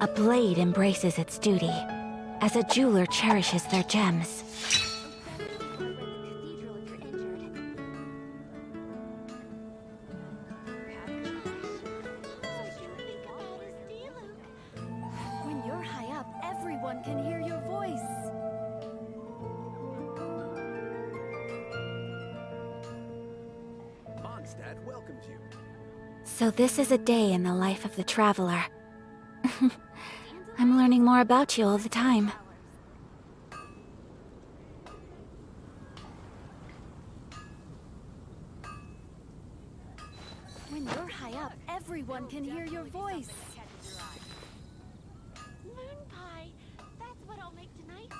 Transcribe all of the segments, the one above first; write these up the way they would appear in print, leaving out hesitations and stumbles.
A blade embraces its duty, as a jeweler cherishes their gems. When you're high up, everyone can hear your voice. Mondstadt welcomes you. So this is a day in the life of the traveler. I'm learning more about you all the time. When you're high up, everyone can hear your voice. Moon pie. That's what I'll make tonight.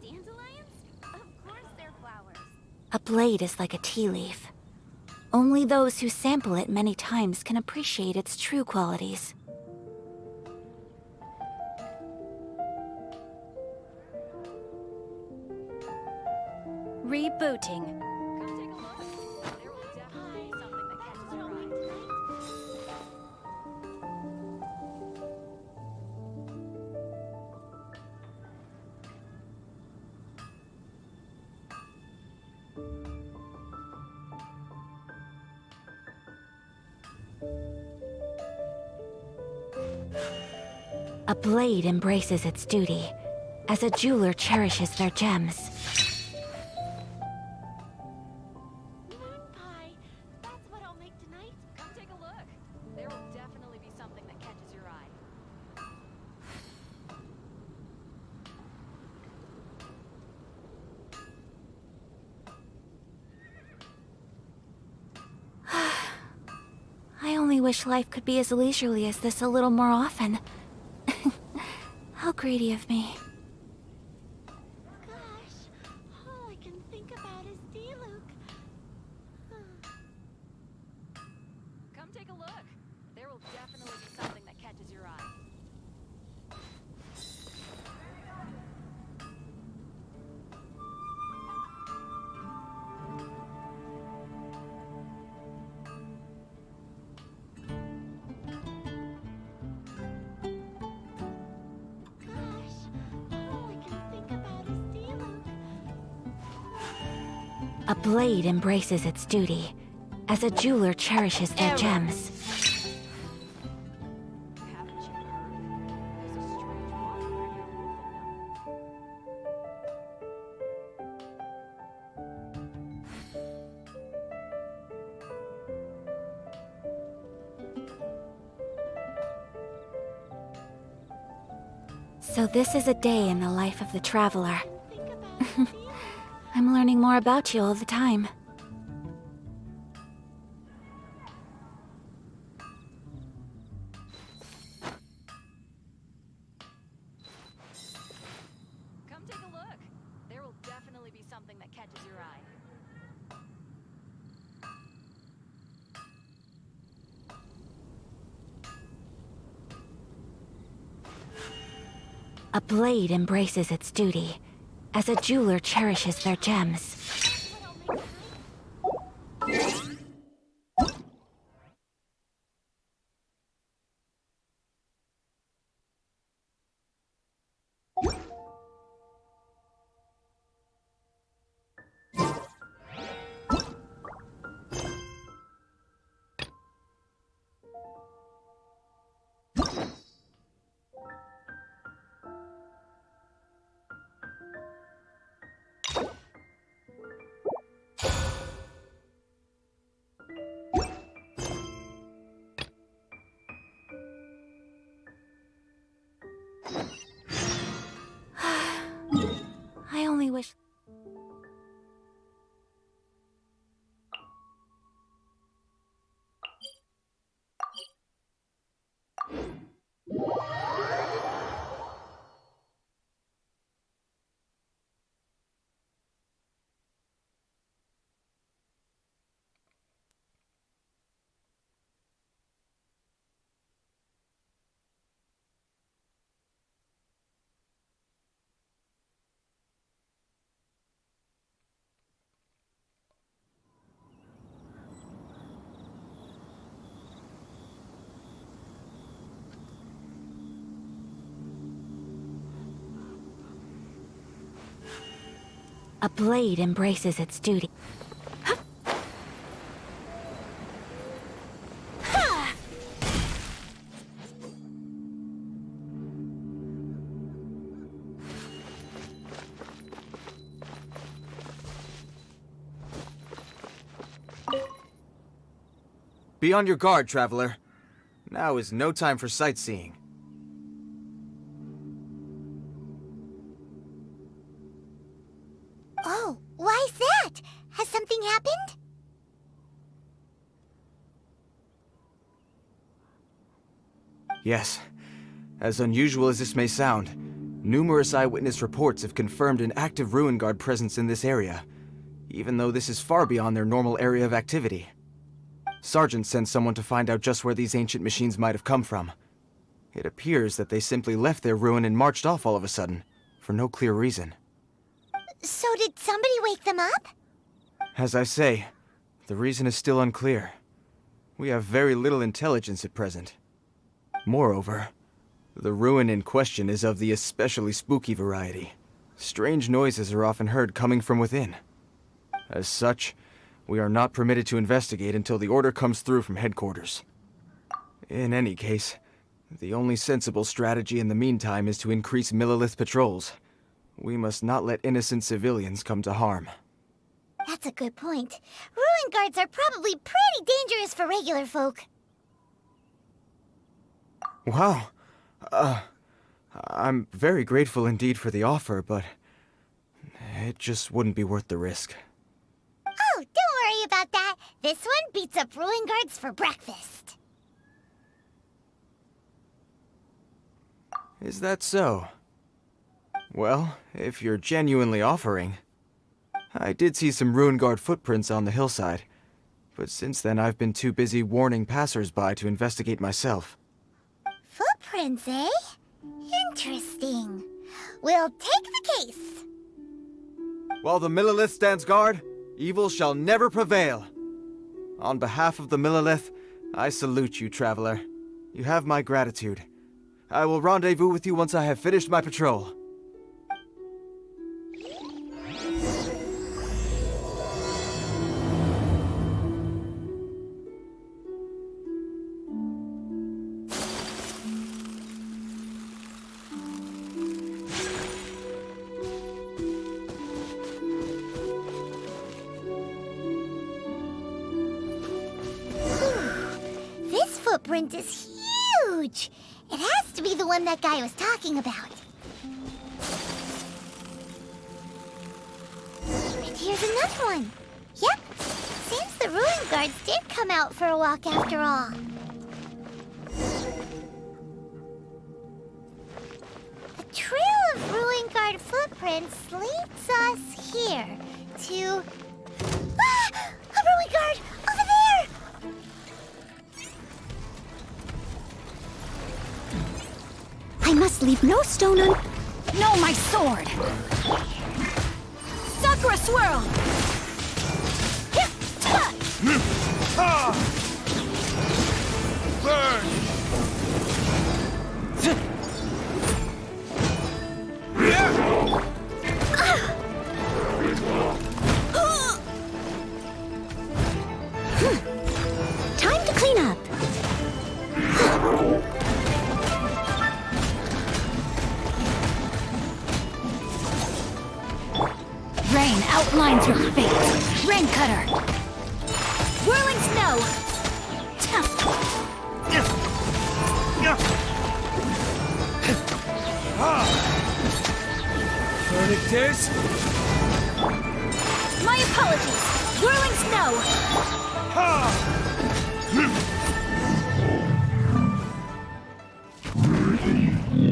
Dandelions? Of course they're flowers. A blade is like a tea leaf. Only those who sample it many times can appreciate its true qualities. Rebooting. Come take a look. There will definitely be something that catches your eye. A blade embraces its duty, as a jeweler cherishes their gems. Moon pie. That's what I'll make tonight. Come take a look. There will definitely be something that catches your eye. I only wish life could be as leisurely as this a little more often. How greedy of me. Gosh, all I can think about is D-Luke. Come take a look. There will definitely be something that catches your eye. Gosh, all I can think about is D-Luke. A blade embraces its duty, as a jeweler cherishes their gems. Haven't you heard? There's a strange water here. So this is a day in the life of the traveler. Think about is D-Luke. I'm learning more about you all the time. Come take a look. There will definitely be something that catches your eye. A blade embraces its duty, as a jeweler cherishes their gems. What I'll make tonight. A blade embraces its duty. Be on your guard, traveler. Now is no time for sightseeing. Oh, why's that? Has something happened? Yes. As unusual as this may sound, numerous eyewitness reports have confirmed an active Ruin Guard presence in this area, even though this is far beyond their normal area of activity. Sergeant sent someone to find out just where these ancient machines might have come from. It appears that they simply left their ruin and marched off all of a sudden, for no clear reason. So did somebody wake them up? As I say, the reason is still unclear. We have very little intelligence at present. Moreover, the ruin in question is of the especially spooky variety. Strange noises are often heard coming from within. As such, we are not permitted to investigate until the order comes through from headquarters. In any case, the only sensible strategy in the meantime is to increase Millilith patrols. We must not let innocent civilians come to harm. That's a good point. Ruin guards are probably pretty dangerous for regular folk. Wow. I'm very grateful indeed for the offer, but it just wouldn't be worth the risk. Oh, don't worry about that. This one beats up ruin guards for breakfast. Is that so? Well, if you're genuinely offering... I did see some Ruin Guard footprints on the hillside, but since then I've been too busy warning passers-by to investigate myself. Footprints, eh? Interesting. We'll take the case. While the Millilith stands guard, evil shall never prevail. On behalf of the Millilith, I salute you, traveler. You have my gratitude. I will rendezvous with you once I have finished my patrol. This footprint is huge. It has to be the one that guy was talking about. And here's another one. Yep. Seems the ruin guards did come out for a walk after all. The trail of ruin guard footprints leads us here to... Ah! A ruin guard! Over there! I must leave no stone un... No, my sword! Sakura swirl! Time to clean up. Rain outlines your fate. Rain cutter. Whirling snow. Predictors? My apologies. Whirling snow.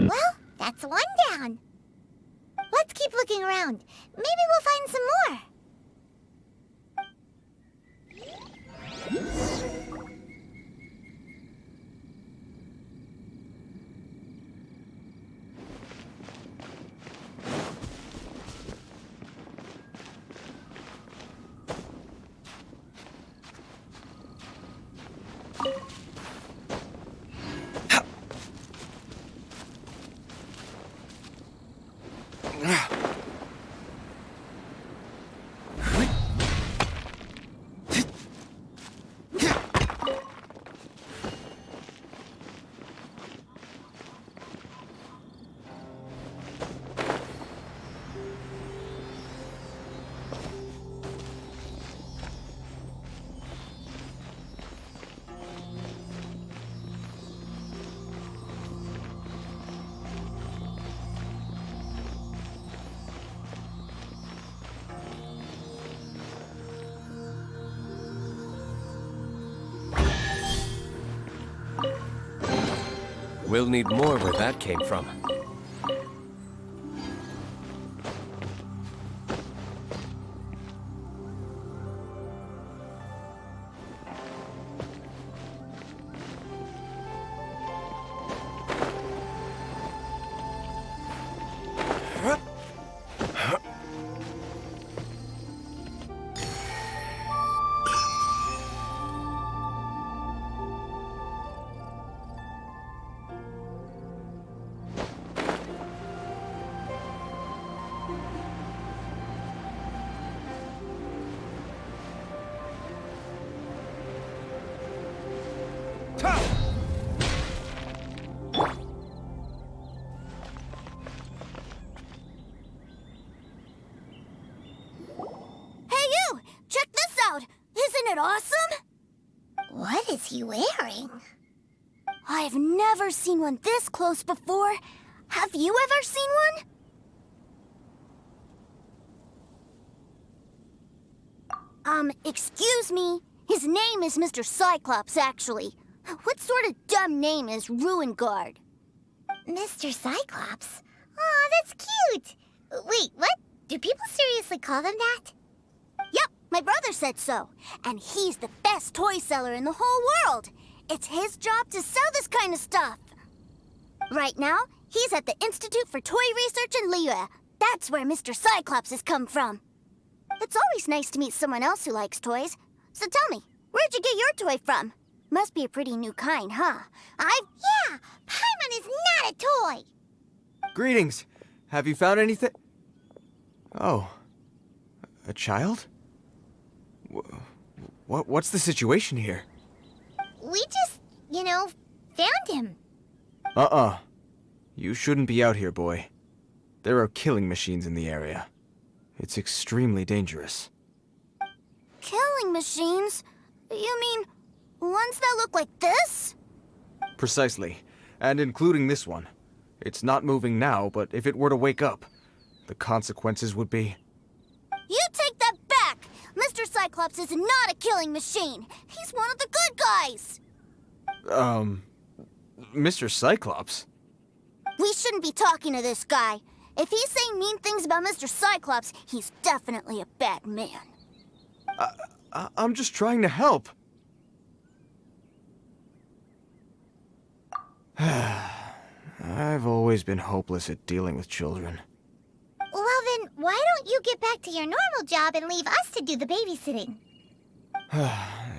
Well, that's one down. Let's keep looking around. Maybe we'll find some more. We'll need more where that came from. Hey you! Check this out! Isn't it awesome? What is he wearing? I've never seen one this close before. Have you ever seen one? Excuse me. His name is Mr. Cyclops, actually. What sort of dumb name is Ruin Guard? Mr. Cyclops? Aw, that's cute. Wait, what? Do people seriously call them that? Yep, my brother said so. And he's the best toy seller in the whole world. It's his job to sell this kind of stuff. Right now, he's at the Institute for Toy Research in Liyue. That's where Mr. Cyclops has come from. It's always nice to meet someone else who likes toys. So tell me, where'd you get your toy from? Must be a pretty new kind, huh? Yeah, Paimon is not a toy! Greetings. Have you found anything? Oh. A child? What's the situation here? We just, found him. You shouldn't be out here, boy. There are killing machines in the area. It's extremely dangerous. Killing machines? You mean ones that look like this? Precisely. And including this one. It's not moving now, but if it were to wake up, the consequences would be... You take that back! Mr. Cyclops is not a killing machine. He's one of the good guys. Mr. Cyclops? We shouldn't be talking to this guy. If he's saying mean things about Mr. Cyclops, he's definitely a bad man. I'm just trying to help. I've always been hopeless at dealing with children. Well then, why don't you get back to your normal job and leave us to do the babysitting?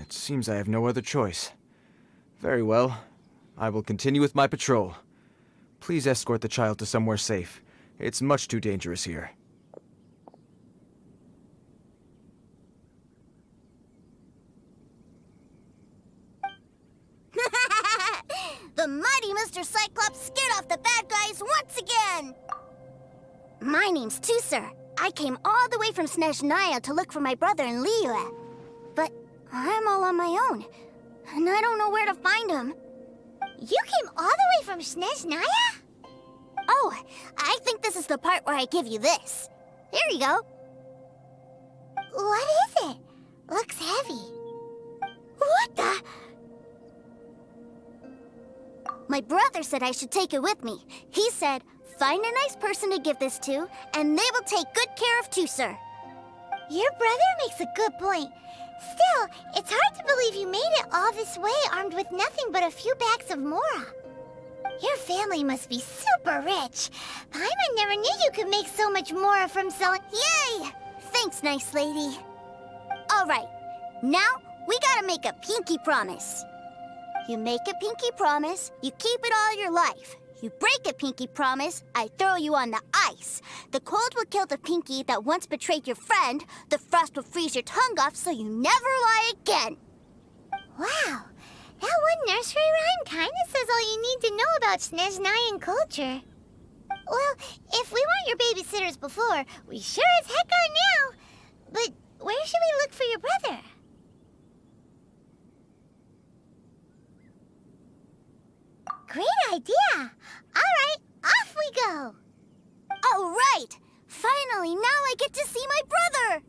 It seems I have no other choice. Very well. I will continue with my patrol. Please escort the child to somewhere safe. It's much too dangerous here. The mighty Mr. Cyclops scared off the bad guys once again! My name's Tusser. I came all the way from Snezhnaya to look for my brother in Liyue. But I'm all on my own, and I don't know where to find him. You came all the way from Snezhnaya? Oh, I think this is the part where I give you this. Here you go. What is it? Looks heavy. What the? My brother said I should take it with me. He said, find a nice person to give this to, and they will take good care of Tusser. Your brother makes a good point. Still, it's hard to believe you made it all this way armed with nothing but a few bags of Mora. Your family must be super rich. Paimon never knew you could make so much Mora from selling— Yay! Thanks, nice lady. All right, now we gotta make a pinky promise. You make a pinky promise, you keep it all your life. You break a pinky promise, I throw you on the ice. The cold will kill the pinky that once betrayed your friend. The frost will freeze your tongue off so you never lie again. Wow, that one nursery rhyme kind of says all you need to know about Snezhnayan culture. Well, if we weren't your babysitters before, we sure as heck are now. But where should we look for your brother? Great idea! All right, off we go! All right! Finally, now I get to see my brother!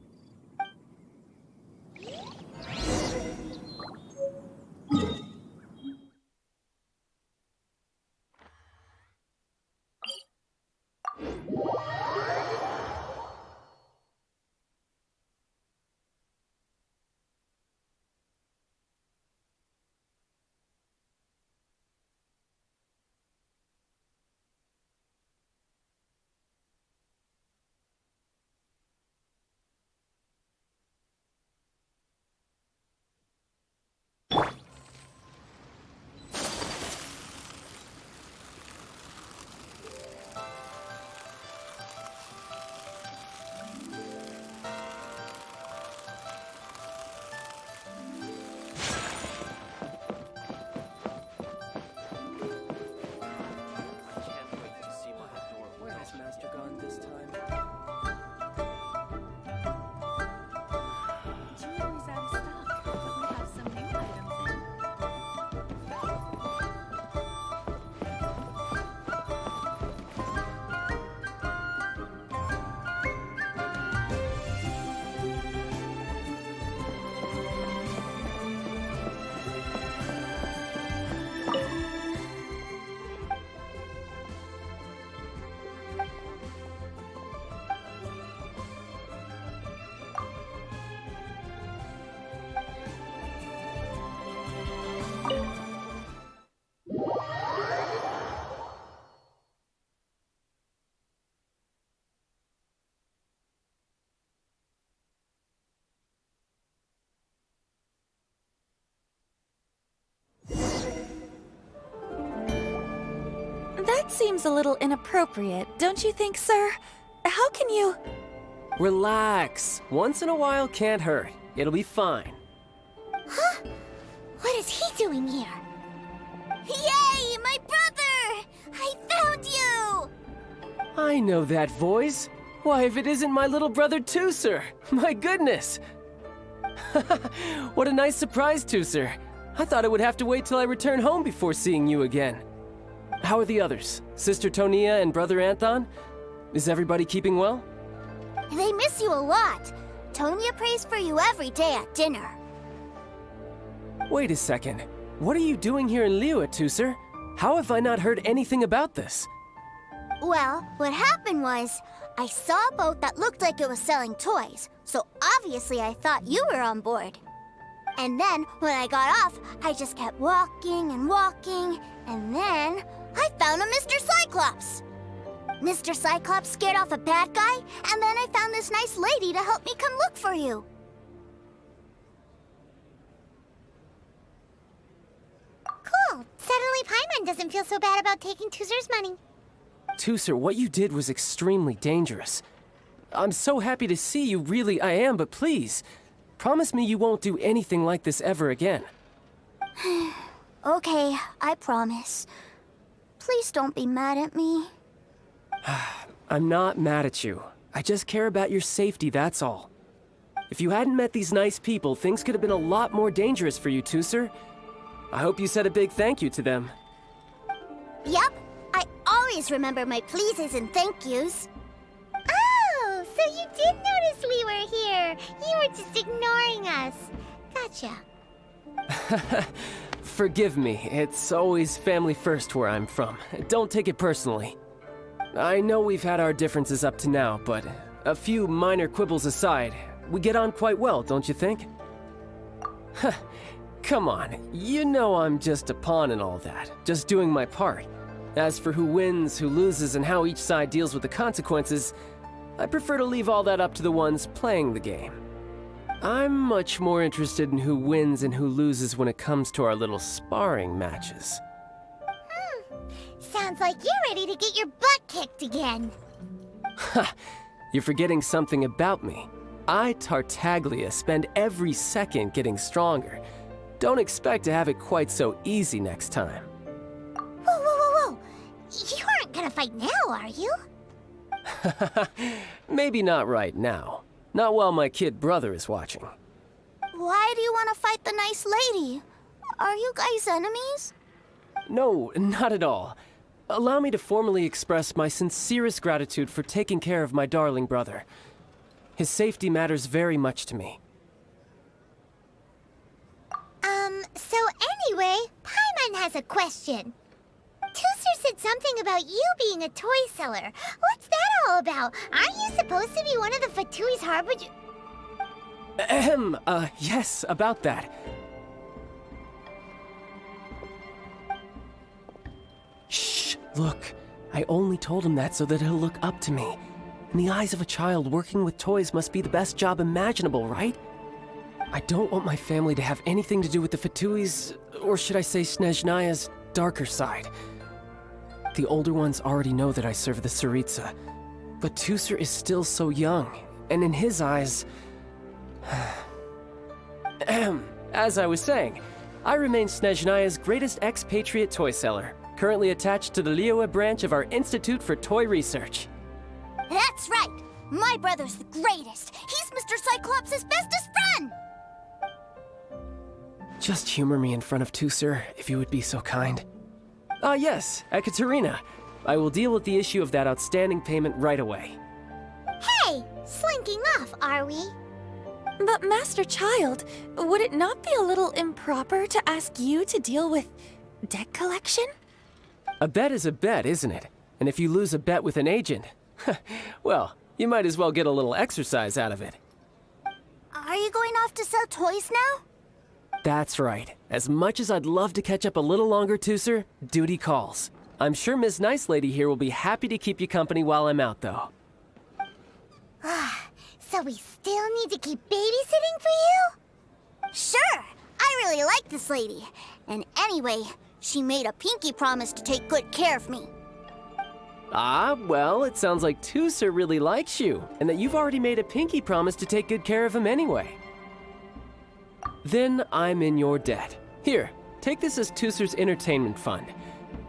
That seems a little inappropriate, don't you think, sir? How can you... Relax. Once in a while can't hurt. It'll be fine. Huh? What is he doing here? Yay, my brother! I found you! I know that voice. Why, if it isn't my little brother Tooser! My goodness! What a nice surprise, Tooser. I thought I would have to wait till I return home before seeing you again. How are the others? Sister Tonia and Brother Anthon? Is everybody keeping well? They miss you a lot. Tonya prays for you every day at dinner. Wait a second. What are you doing here in Liyue, Tooser? How have I not heard anything about this? Well, what happened was, I saw a boat that looked like it was selling toys, so obviously I thought you were on board. And then, when I got off, I just kept walking and walking, and then I found a Mr. Cyclops. Mr. Cyclops scared off a bad guy, and then I found this nice lady to help me come look for you. Cool. Suddenly Paimon doesn't feel so bad about taking Tooser's money. Tooser, what you did was extremely dangerous. I'm so happy to see you, really I am, but please, promise me you won't do anything like this ever again. Okay, I promise. Please don't be mad at me. I'm not mad at you. I just care about your safety, that's all. If you hadn't met these nice people, things could have been a lot more dangerous for you, Tooser. I hope you said a big thank you to them. Yep, I always remember my pleases and thank yous. Oh, so you did notice we were here. You were just ignoring us. Gotcha. Forgive me, it's always family first where I'm from. Don't take it personally. I know we've had our differences up to now, but a few minor quibbles aside, we get on quite well, don't you think? Come on, you know I'm just a pawn in all that, just doing my part. As for who wins, who loses, and how each side deals with the consequences, I prefer to leave all that up to the ones playing the game. I'm much more interested in who wins and who loses when it comes to our little sparring matches. Sounds like you're ready to get your butt kicked again. Ha! You're forgetting something about me. I, Tartaglia, spend every second getting stronger. Don't expect to have it quite so easy next time. Whoa. You aren't gonna fight now, are you? Maybe not right now. Not while my kid brother is watching. Why do you want to fight the nice lady? Are you guys enemies? No, not at all. Allow me to formally express my sincerest gratitude for taking care of my darling brother. His safety matters very much to me. So anyway, Paimon has a question. Tooser said something about you being a toy seller. What's that all about? Aren't you supposed to be one of the Fatui's harbinger? Yes, about that. Shh, look. I only told him that so that he'll look up to me. In the eyes of a child, working with toys must be the best job imaginable, right? I don't want my family to have anything to do with the Fatui's, or should I say Snezhnaya's, darker side. The older ones already know that I serve the Tsaritsa, but Tooser is still so young, and in his eyes... As I was saying, I remain Snezhnaya's greatest expatriate toy seller, currently attached to the Liyue branch of our Institute for Toy Research. That's right! My brother's the greatest! He's Mr. Cyclops' bestest friend! Just humor me in front of Tooser, if you would be so kind. Yes, Ekaterina. I will deal with the issue of that outstanding payment right away. Hey! Slinking off, are we? But Master Child, would it not be a little improper to ask you to deal with debt collection? A bet is a bet, isn't it? And if you lose a bet with an agent, well, you might as well get a little exercise out of it. Are you going off to sell toys now? That's right. As much as I'd love to catch up a little longer, Tooser, duty calls. I'm sure Miss Nice Lady here will be happy to keep you company while I'm out, though. So we still need to keep babysitting for you? Sure! I really like this lady. And anyway, she made a pinky promise to take good care of me. Ah, well, it sounds like Tusser really likes you, and that you've already made a pinky promise to take good care of him anyway. Then I'm in your debt. Here, take this as Tusser's entertainment fund.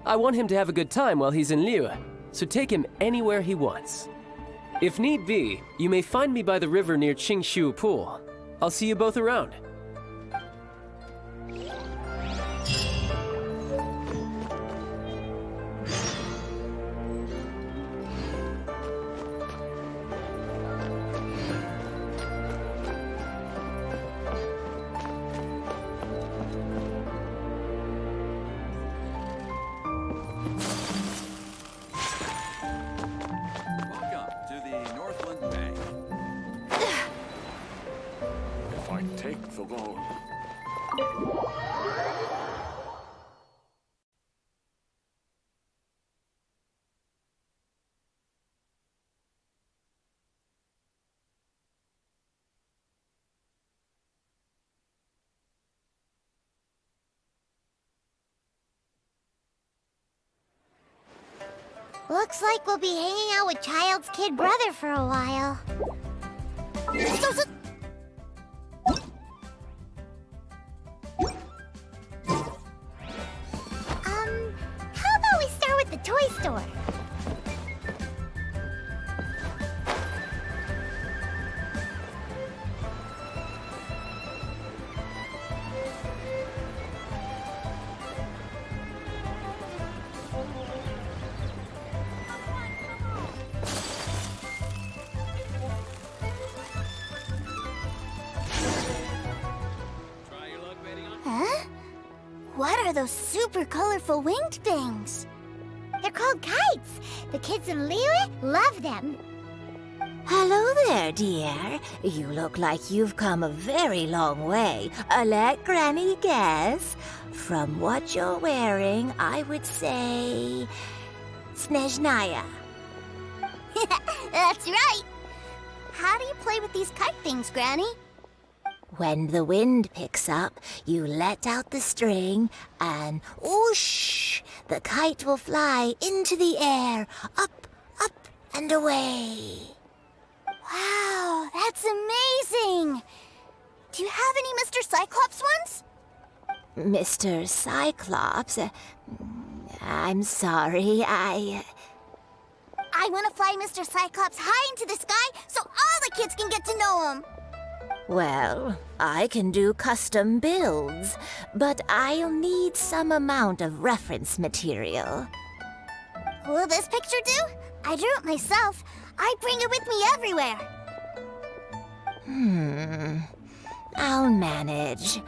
I want him to have a good time while he's in Liyue, so take him anywhere he wants. If need be, you may find me by the river near Qingshu Pool. I'll see you both around. Welcome to the Northland Bank. If I take the loan. Looks like we'll be hanging out with Child's kid brother for a while. How about we start with the toy store? Huh? What are those super colorful winged things? They're called kites. The kids in Liyue love them. Hello there, dear. You look like you've come a very long way. Let Granny guess. From what you're wearing, I would say... Snezhnaya. That's right. How do you play with these kite things, Granny? When the wind picks up, you let out the string and whoosh! The kite will fly into the air, up, up, and away. Wow, that's amazing! Do you have any Mr. Cyclops ones? Mr. Cyclops, I'm sorry, I want to fly Mr. Cyclops high into the sky so all the kids can get to know him. Well, I can do custom builds, but I'll need some amount of reference material. Will this picture do? I drew it myself. I bring it with me everywhere. I'll manage.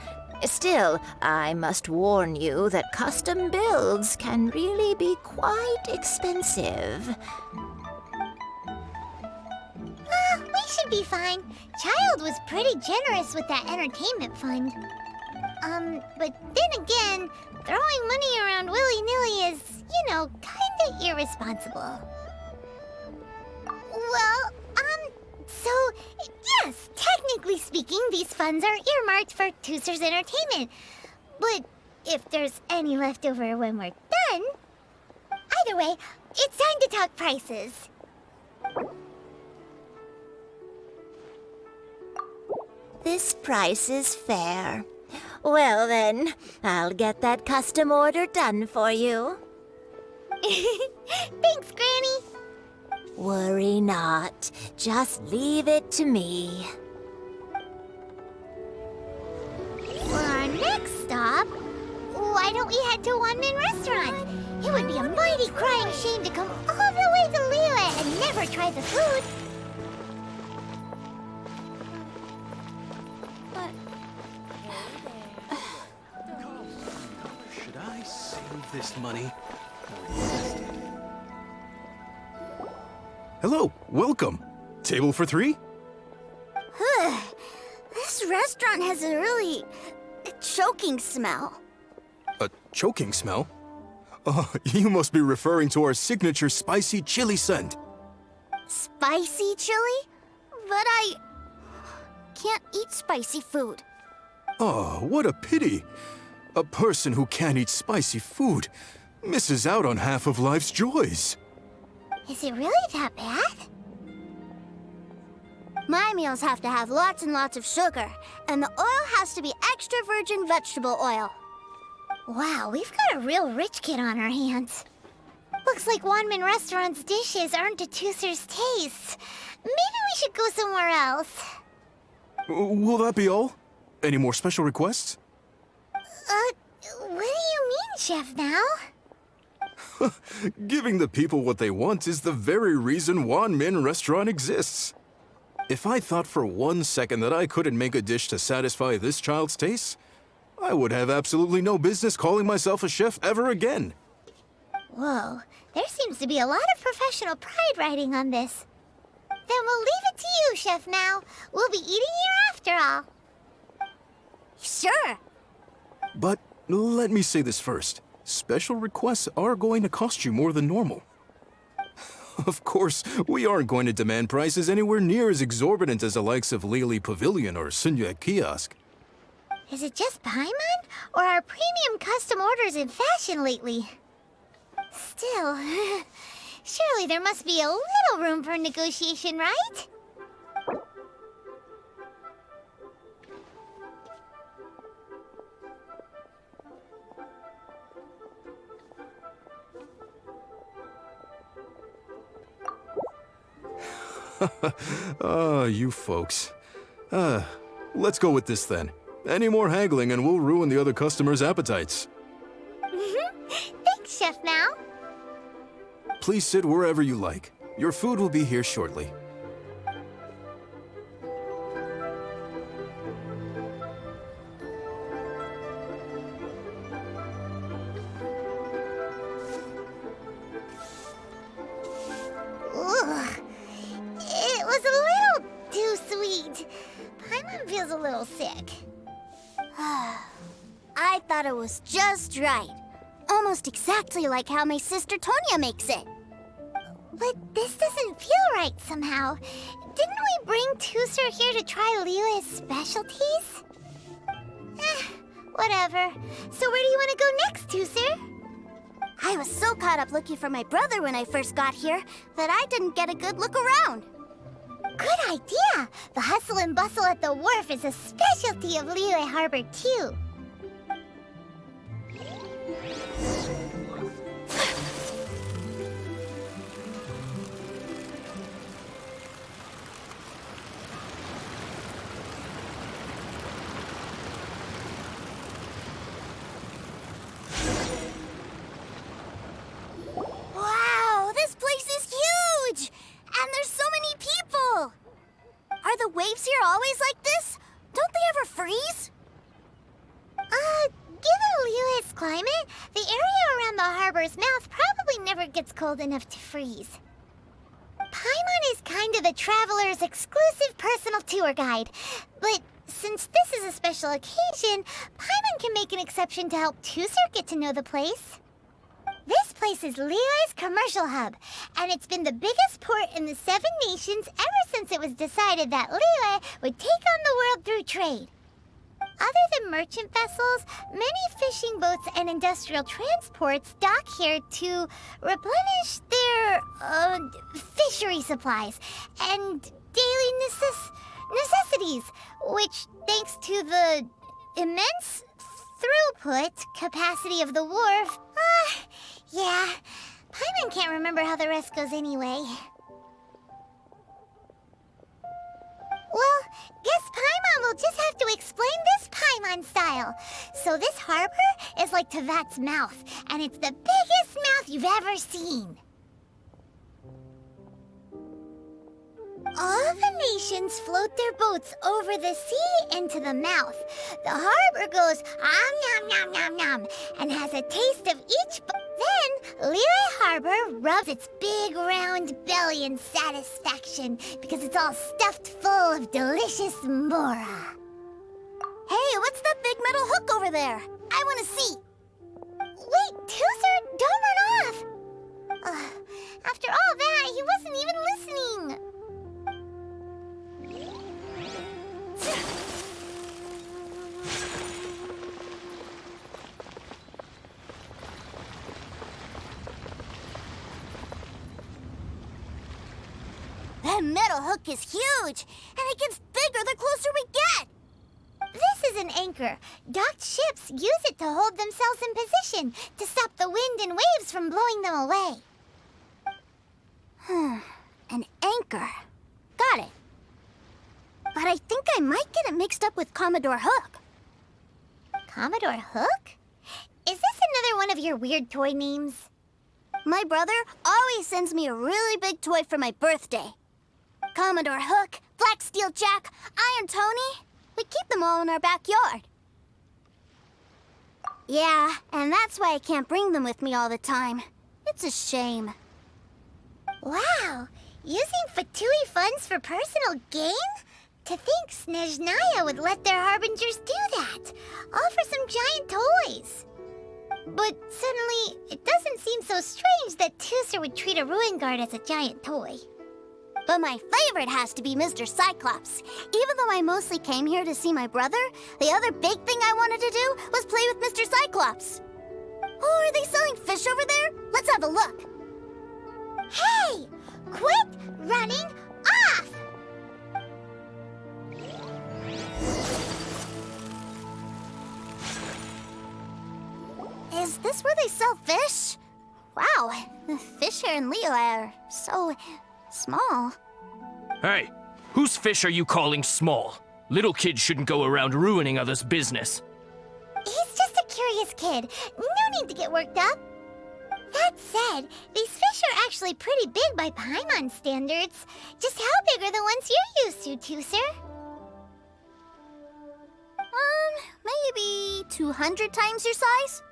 Still, I must warn you that custom builds can really be quite expensive. We should be fine. Child was pretty generous with that entertainment fund. But then again, throwing money around willy-nilly is, kinda irresponsible. Well, so, yes, technically speaking, these funds are earmarked for Tusser's entertainment. But if there's any left over when we're done... Either way, it's time to talk prices. This price is fair. Well then, I'll get that custom order done for you. Thanks, Granny. Worry not. Just leave it to me. For our next stop, why don't we head to a one-man restaurant? It would be a mighty crying shame to come all the way to Liyue and never try the food. Should I save this money? Hello, welcome. Table for three? This restaurant has a really choking smell. A choking smell? Oh, you must be referring to our signature spicy chili scent. Spicy chili? But I can't eat spicy food. Oh, what a pity. A person who can't eat spicy food misses out on half of life's joys. Is it really that bad? My meals have to have lots and lots of sugar, and the oil has to be extra virgin vegetable oil. Wow, we've got a real rich kid on our hands. Looks like Wanmin Restaurant's dishes aren't to Tooser's taste. Maybe we should go somewhere else. Will that be all? Any more special requests? What do you mean, Chef Now? Giving the people what they want is the very reason Wanmin Restaurant exists. If I thought for 1 second that I couldn't make a dish to satisfy this child's taste, I would have absolutely no business calling myself a chef ever again. Whoa, there seems to be a lot of professional pride riding on this. Then we'll leave it to you, Chef Now. We'll be eating here after all. Sure. But let me say this first. Special requests are going to cost you more than normal. Of course, we aren't going to demand prices anywhere near as exorbitant as the likes of Lily Pavilion or Sunya Kiosk. Is it just Paimon, or are premium custom orders in fashion lately? Still, surely there must be a little room for negotiation, right? You folks. Let's go with this then. Any more haggling and we'll ruin the other customers' appetites. Thanks, Chef Now. Please sit wherever you like. Your food will be here shortly. Ugh. It was a little too sweet. Paimon feels a little sick. I thought it was just right. Almost exactly like how my sister Tonya makes it. But this doesn't feel right somehow. Didn't we bring Tooser here to try Liyue's specialties? Whatever. So where do you want to go next, Tooser? I was so caught up looking for my brother when I first got here that I didn't get a good look around. Good idea! The hustle and bustle at the wharf is a specialty of Liyue Harbor, too. Wow, this place is huge! And there's so many people! Are the waves here always like this? Don't they ever freeze? Given Liyue's climate, the area around the harbor's mouth probably never gets cold enough to freeze. Paimon is kind of the traveler's exclusive personal tour guide, but since this is a special occasion, Paimon can make an exception to help Tooser get to know the place. This place is Liyue's commercial hub, and it's been the biggest port in the 7 nations ever since it was decided that Liyue would take on the world through trade. Other than merchant vessels, many fishing boats and industrial transports dock here to replenish their, fishery supplies and daily necessities, which, thanks to the immense throughput capacity of the wharf, yeah, Paimon can't remember how the rest goes anyway. Well, guess Paimon will just have to explain this Paimon style. So this harbor is like Tevat's mouth, and it's the biggest mouth you've ever seen. All the nations float their boats over the sea into the mouth. The harbor goes nom nom nom nom and has a taste of each. Then Liyue Harbor rubs its big round belly in satisfaction because it's all stuffed full of delicious mora. Hey, what's that big metal hook over there? I want to see. Wait, Tooser, don't run off. After all that, he wasn't even listening. That metal hook is huge, and it gets bigger the closer we get. This is an anchor. Docked ships use it to hold themselves in position to stop the wind and waves from blowing them away. An anchor. Got it. But I think I might get it mixed up with Commodore Hook. Commodore Hook? Is this another one of your weird toy names? My brother always sends me a really big toy for my birthday. Commodore Hook, Black Steel Jack, Iron Tony. We keep them all in our backyard. Yeah, and that's why I can't bring them with me all the time. It's a shame. Wow, using Fatui funds for personal gain? To think Snezhnaya would let their harbingers do that, all for some giant toys. But suddenly, it doesn't seem so strange that Tooser would treat a ruin guard as a giant toy. But my favorite has to be Mr. Cyclops. Even though I mostly came here to see my brother, the other big thing I wanted to do was play with Mr. Cyclops. Oh, are they selling fish over there? Let's have a look. Hey! Quit running off! Is this where they sell fish? Wow, the fish here in Leo are so small. Hey, whose fish are you calling small? Little kids shouldn't go around ruining others' business. He's just a curious kid. No need to get worked up. That said, these fish are actually pretty big by Paimon standards. Just how big are the ones you're used to, Tooser? Maybe 200 times your size?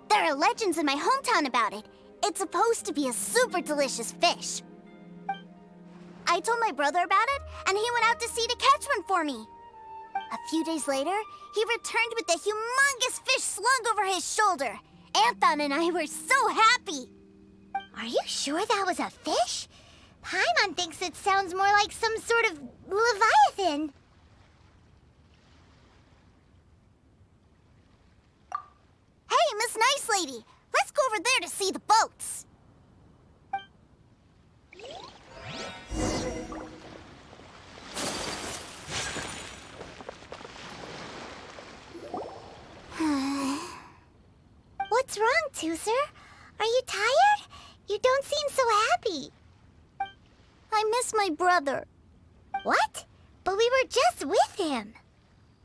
There are legends in my hometown about it. It's supposed to be a super delicious fish. I told my brother about it, and he went out to sea to catch one for me. A few days later, he returned with a humongous fish slung over his shoulder. Anton and I were so happy. Are you sure that was a fish? Paimon thinks it sounds more like some sort of leviathan. Hey, Miss Nice Lady, let's go over there to see the boats. What's wrong, Tooser? Are you tired? You don't seem so happy. I miss my brother. What? But we were just with him.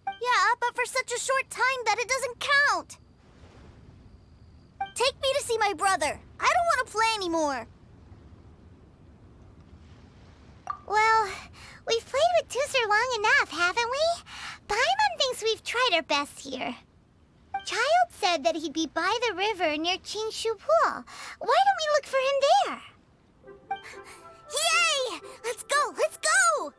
Yeah, but for such a short time that it doesn't count. Take me to see my brother. I don't want to play anymore. Well, we've played with Tooser long enough, haven't we? Paimon thinks we've tried our best here. Child said that he'd be by the river near Chinshu Pool. Why don't we look for him there? Yay! Let's go! Let's go!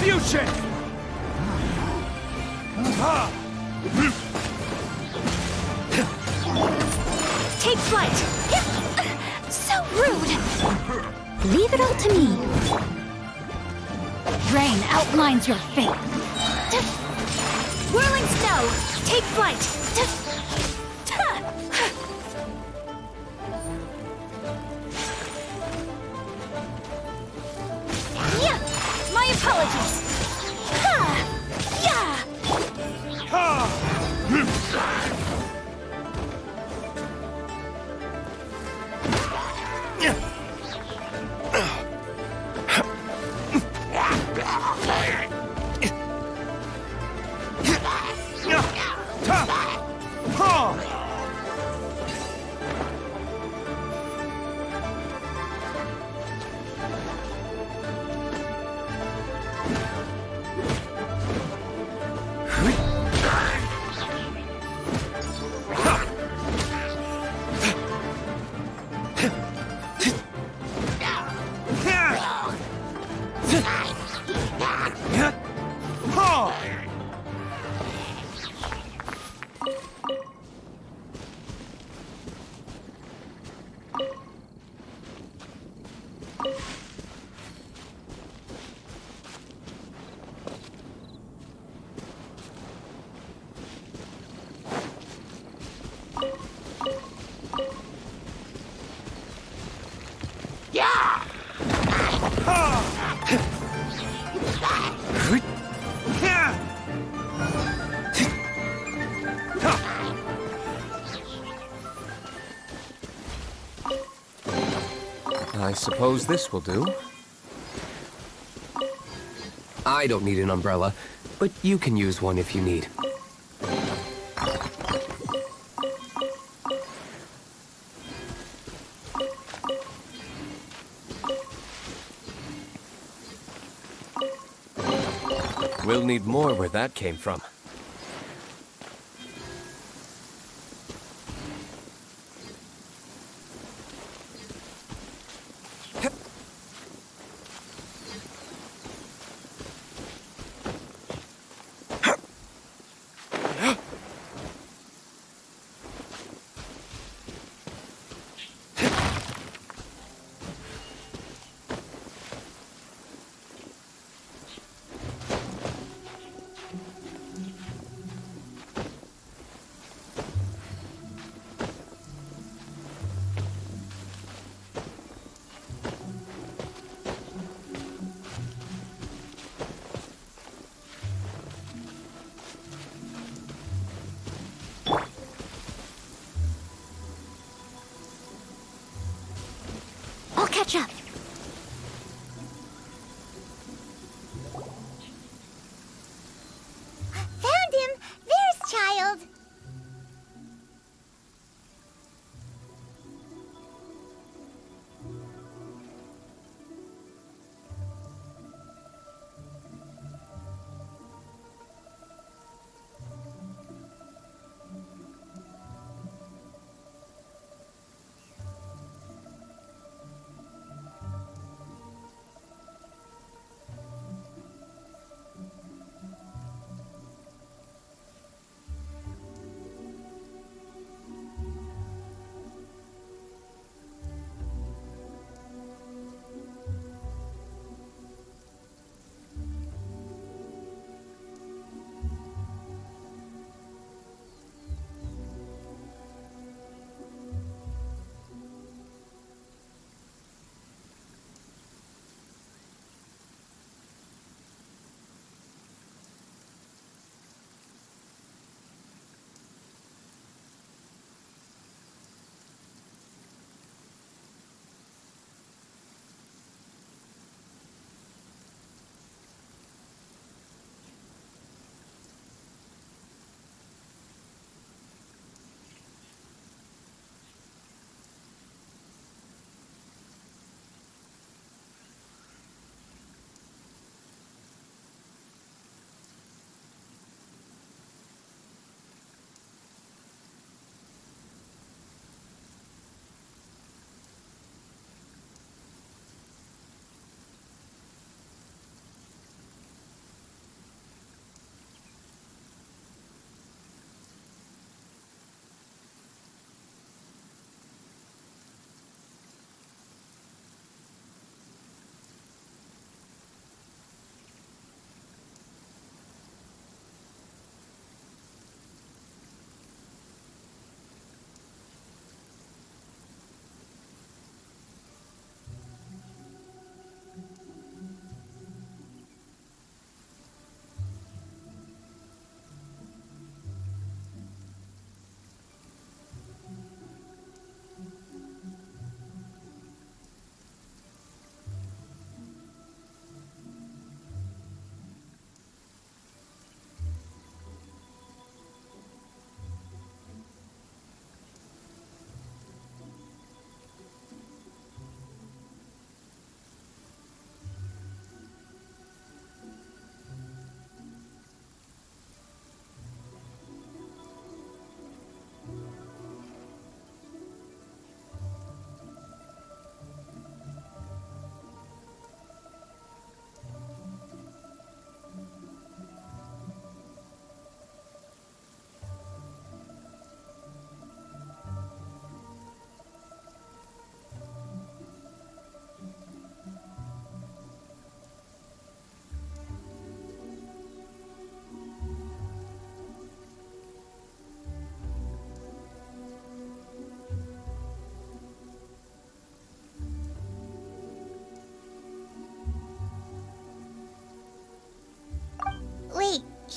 retribution! Take flight! So rude! Leave it all to me. Rain outlines your fate. Whirling snow! Take flight! Yeah! My apologies! Ha! Yeah! I suppose this will do. I don't need an umbrella, but you can use one if you need. We'll need more where that came from. I'll catch up. Found him! There's Child!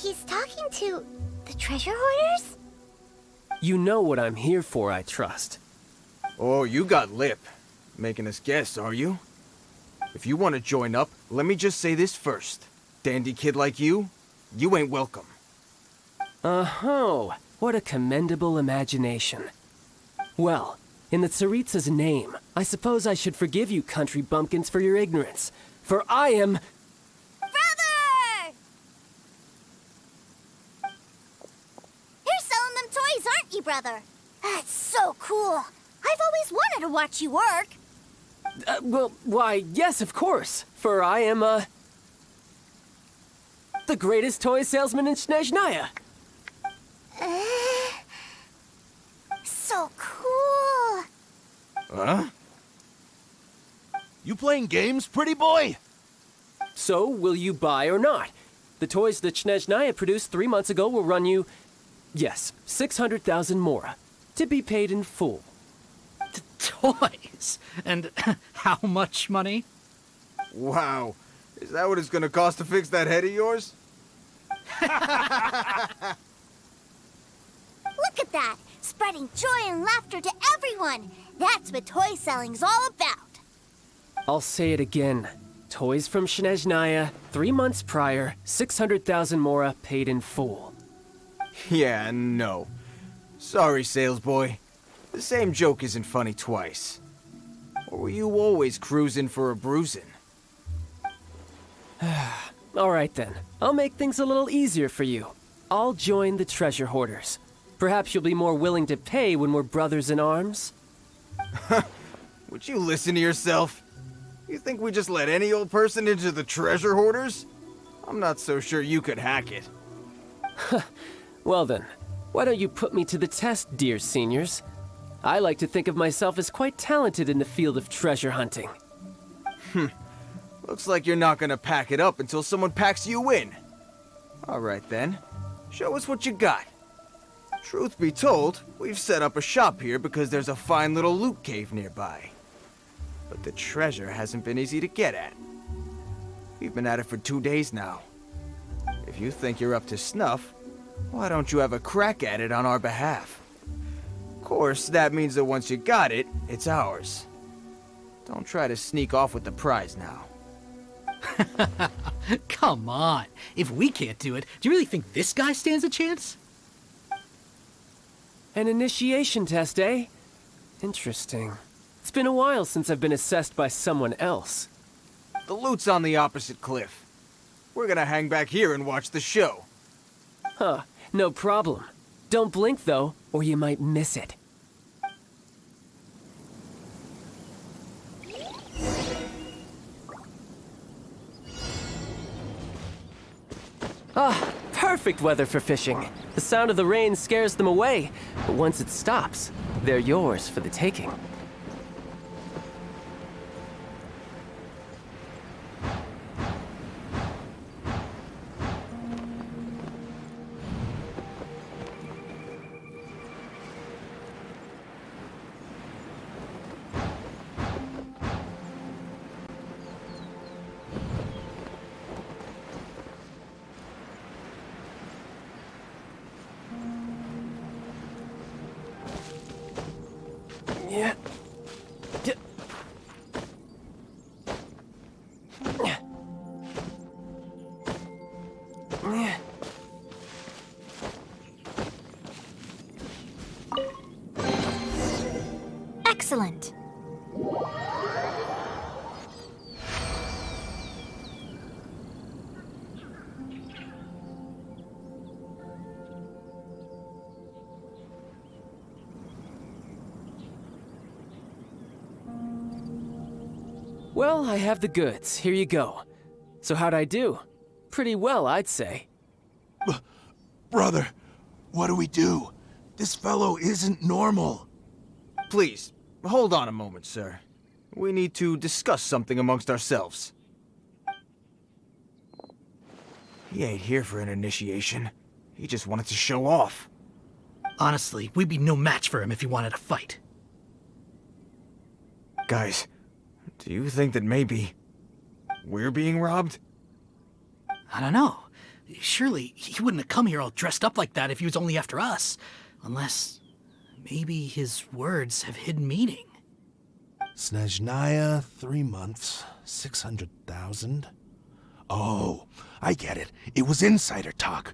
He's talking to the treasure hoarders? You know what I'm here for, I trust. Oh, you got lip. Making us guess, are you? If you want to join up, let me just say this first. Dandy kid like you ain't welcome. Oh, what a commendable imagination. Well, in the Tsaritsa's name, I suppose I should forgive you country bumpkins for your ignorance. For I am... Brother! You're selling them toys, aren't you, brother? That's so cool. I've always wanted to watch you work. Well, why, yes, of course. For I am, the greatest toy salesman in Snezhnaya. So cool. Huh? You playing games, pretty boy? So, will you buy or not? The toys that Snezhnaya produced 3 months ago will run you, yes, 600,000 mora, to be paid in full. Toys? And how much money? Wow. Is that what it's gonna cost to fix that head of yours? Look at that! Spreading joy and laughter to everyone! That's what toy selling's all about! I'll say it again. Toys from Snezhnaya, 3 months prior, 600,000 mora paid in full. Yeah, no. Sorry, salesboy. The same joke isn't funny twice. Or were you always cruising for a bruising? Alright then, I'll make things a little easier for you. I'll join the treasure hoarders. Perhaps you'll be more willing to pay when we're brothers in arms? Would you listen to yourself? You think we just let any old person into the treasure hoarders? I'm not so sure you could hack it. Well then, why don't you put me to the test, dear seniors? I like to think of myself as quite talented in the field of treasure hunting. Looks like you're not gonna pack it up until someone packs you in. Alright then, show us what you got. Truth be told, we've set up a shop here because there's a fine little loot cave nearby. But the treasure hasn't been easy to get at. We've been at it for 2 days now. If you think you're up to snuff, why don't you have a crack at it on our behalf? Of course, that means that once you got it, it's ours. Don't try to sneak off with the prize now. Come on. If we can't do it, do you really think this guy stands a chance? An initiation test, eh? Interesting. It's been a while since I've been assessed by someone else. The loot's on the opposite cliff. We're gonna hang back here and watch the show. Huh, no problem. Don't blink though, or you might miss it. Ah, perfect weather for fishing. The sound of the rain scares them away, but once it stops, they're yours for the taking. Yeah. Excellent. Well, I have the goods. Here you go. So how'd I do? Pretty well, I'd say. Brother, what do we do? This fellow isn't normal. Please, hold on a moment, sir. We need to discuss something amongst ourselves. He ain't here for an initiation. He just wanted to show off. Honestly, we'd be no match for him if he wanted to fight. Guys, do you think that maybe we're being robbed? I don't know. Surely he wouldn't have come here all dressed up like that if he was only after us. Unless maybe his words have hidden meaning. Snezhnaya, 3 months, 600,000. Oh, I get it. It was insider talk.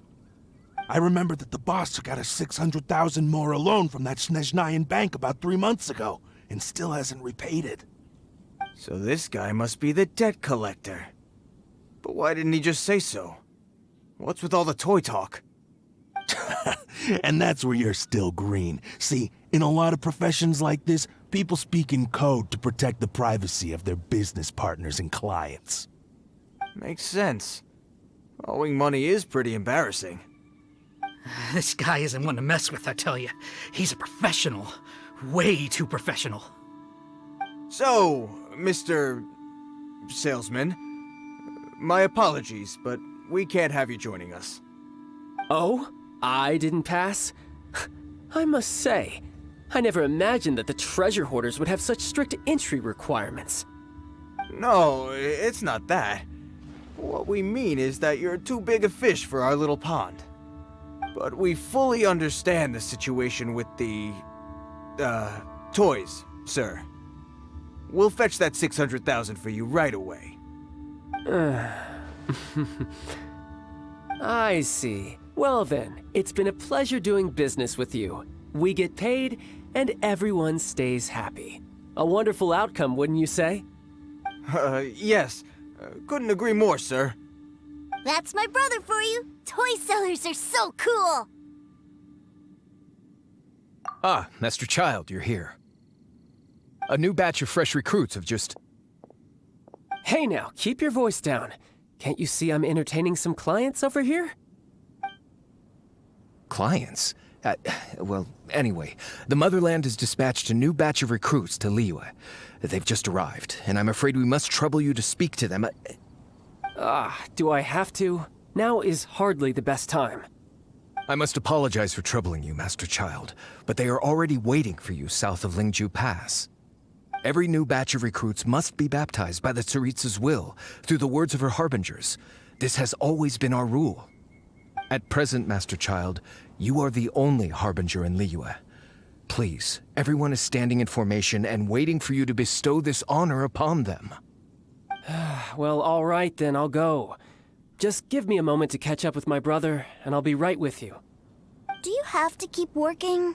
I remember that the boss took out a 600,000 more loan from that Snezhnayan bank about 3 months ago, and still hasn't repaid it. So this guy must be the debt collector. But why didn't he just say so? What's with all the toy talk? And that's where you're still green. See, in a lot of professions like this, people speak in code to protect the privacy of their business partners and clients. Makes sense. Owing money is pretty embarrassing. This guy isn't one to mess with, I tell you. He's a professional. Way too professional. So, Mr. Salesman, my apologies, but we can't have you joining us. Oh? I didn't pass? I must say, I never imagined that the treasure hoarders would have such strict entry requirements. No, it's not that. What we mean is that you're too big a fish for our little pond. But we fully understand the situation with the, toys, sir. We'll fetch that 600,000 for you right away. I see. Well then, it's been a pleasure doing business with you. We get paid, and everyone stays happy. A wonderful outcome, wouldn't you say? Yes. Couldn't agree more, sir. That's my brother for you. Toy sellers are so cool. Ah, Master Child, you're here. A new batch of fresh recruits have just... Hey now, keep your voice down. Can't you see I'm entertaining some clients over here? Clients? Well, anyway, the Motherland has dispatched a new batch of recruits to Liyue. They've just arrived, and I'm afraid we must trouble you to speak to them. Do I have to? Now is hardly the best time. I must apologize for troubling you, Master Child, but they are already waiting for you south of Lingju Pass. Every new batch of recruits must be baptized by the Tsaritsa's will, through the words of her harbingers. This has always been our rule. At present, Master Child, you are the only harbinger in Liyue. Please, everyone is standing in formation and waiting for you to bestow this honor upon them. Well, all right then, I'll go. Just give me a moment to catch up with my brother, and I'll be right with you. Do you have to keep working?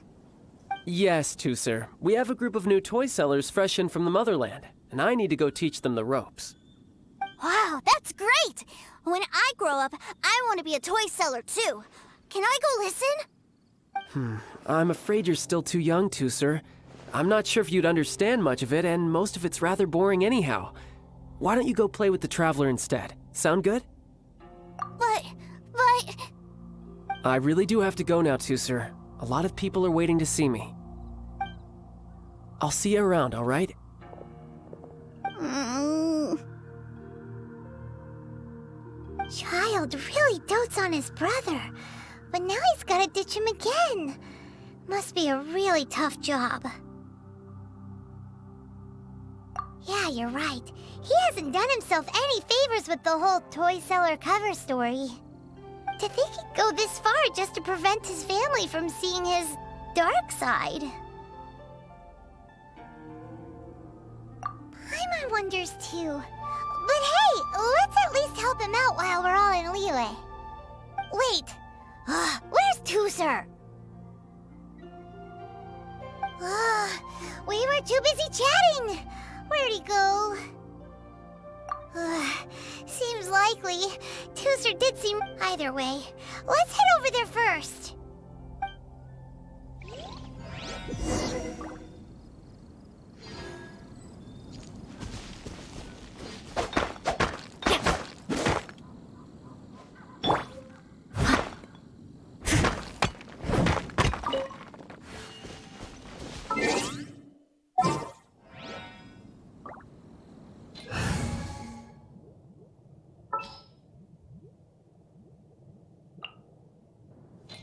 Yes, Tusser. We have a group of new toy sellers fresh in from the Motherland, and I need to go teach them the ropes. Wow, that's great! When I grow up, I want to be a toy seller too. Can I go listen? I'm afraid you're still too young, Tusser. I'm not sure if you'd understand much of it, and most of it's rather boring anyhow. Why don't you go play with the Traveler instead? Sound good? But... I really do have to go now, Tusser. A lot of people are waiting to see me. I'll see you around, all right? Child really dotes on his brother, but now he's gotta ditch him again. Must be a really tough job. Yeah, you're right. He hasn't done himself any favors with the whole toy seller cover story. To think he'd go this far just to prevent his family from seeing his dark side. Paimon wonders too. But hey, let's at least help him out while we're all in Liyue. Wait, where's Tusser? We were too busy chatting. Where'd he go? Seems likely. Tusser did seem... Either way, let's head over there first.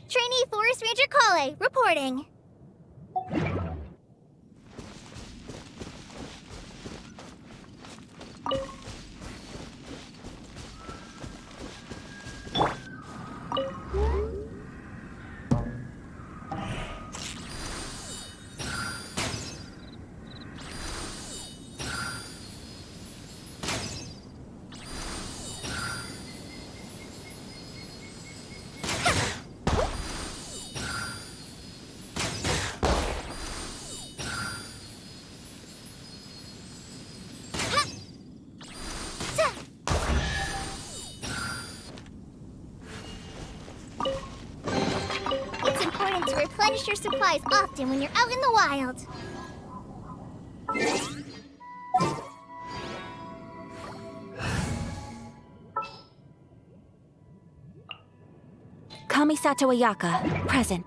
Trainee Forest Ranger Kale, reporting. replenish your supplies often when you're out in the wild. Kamisato Ayaka, present.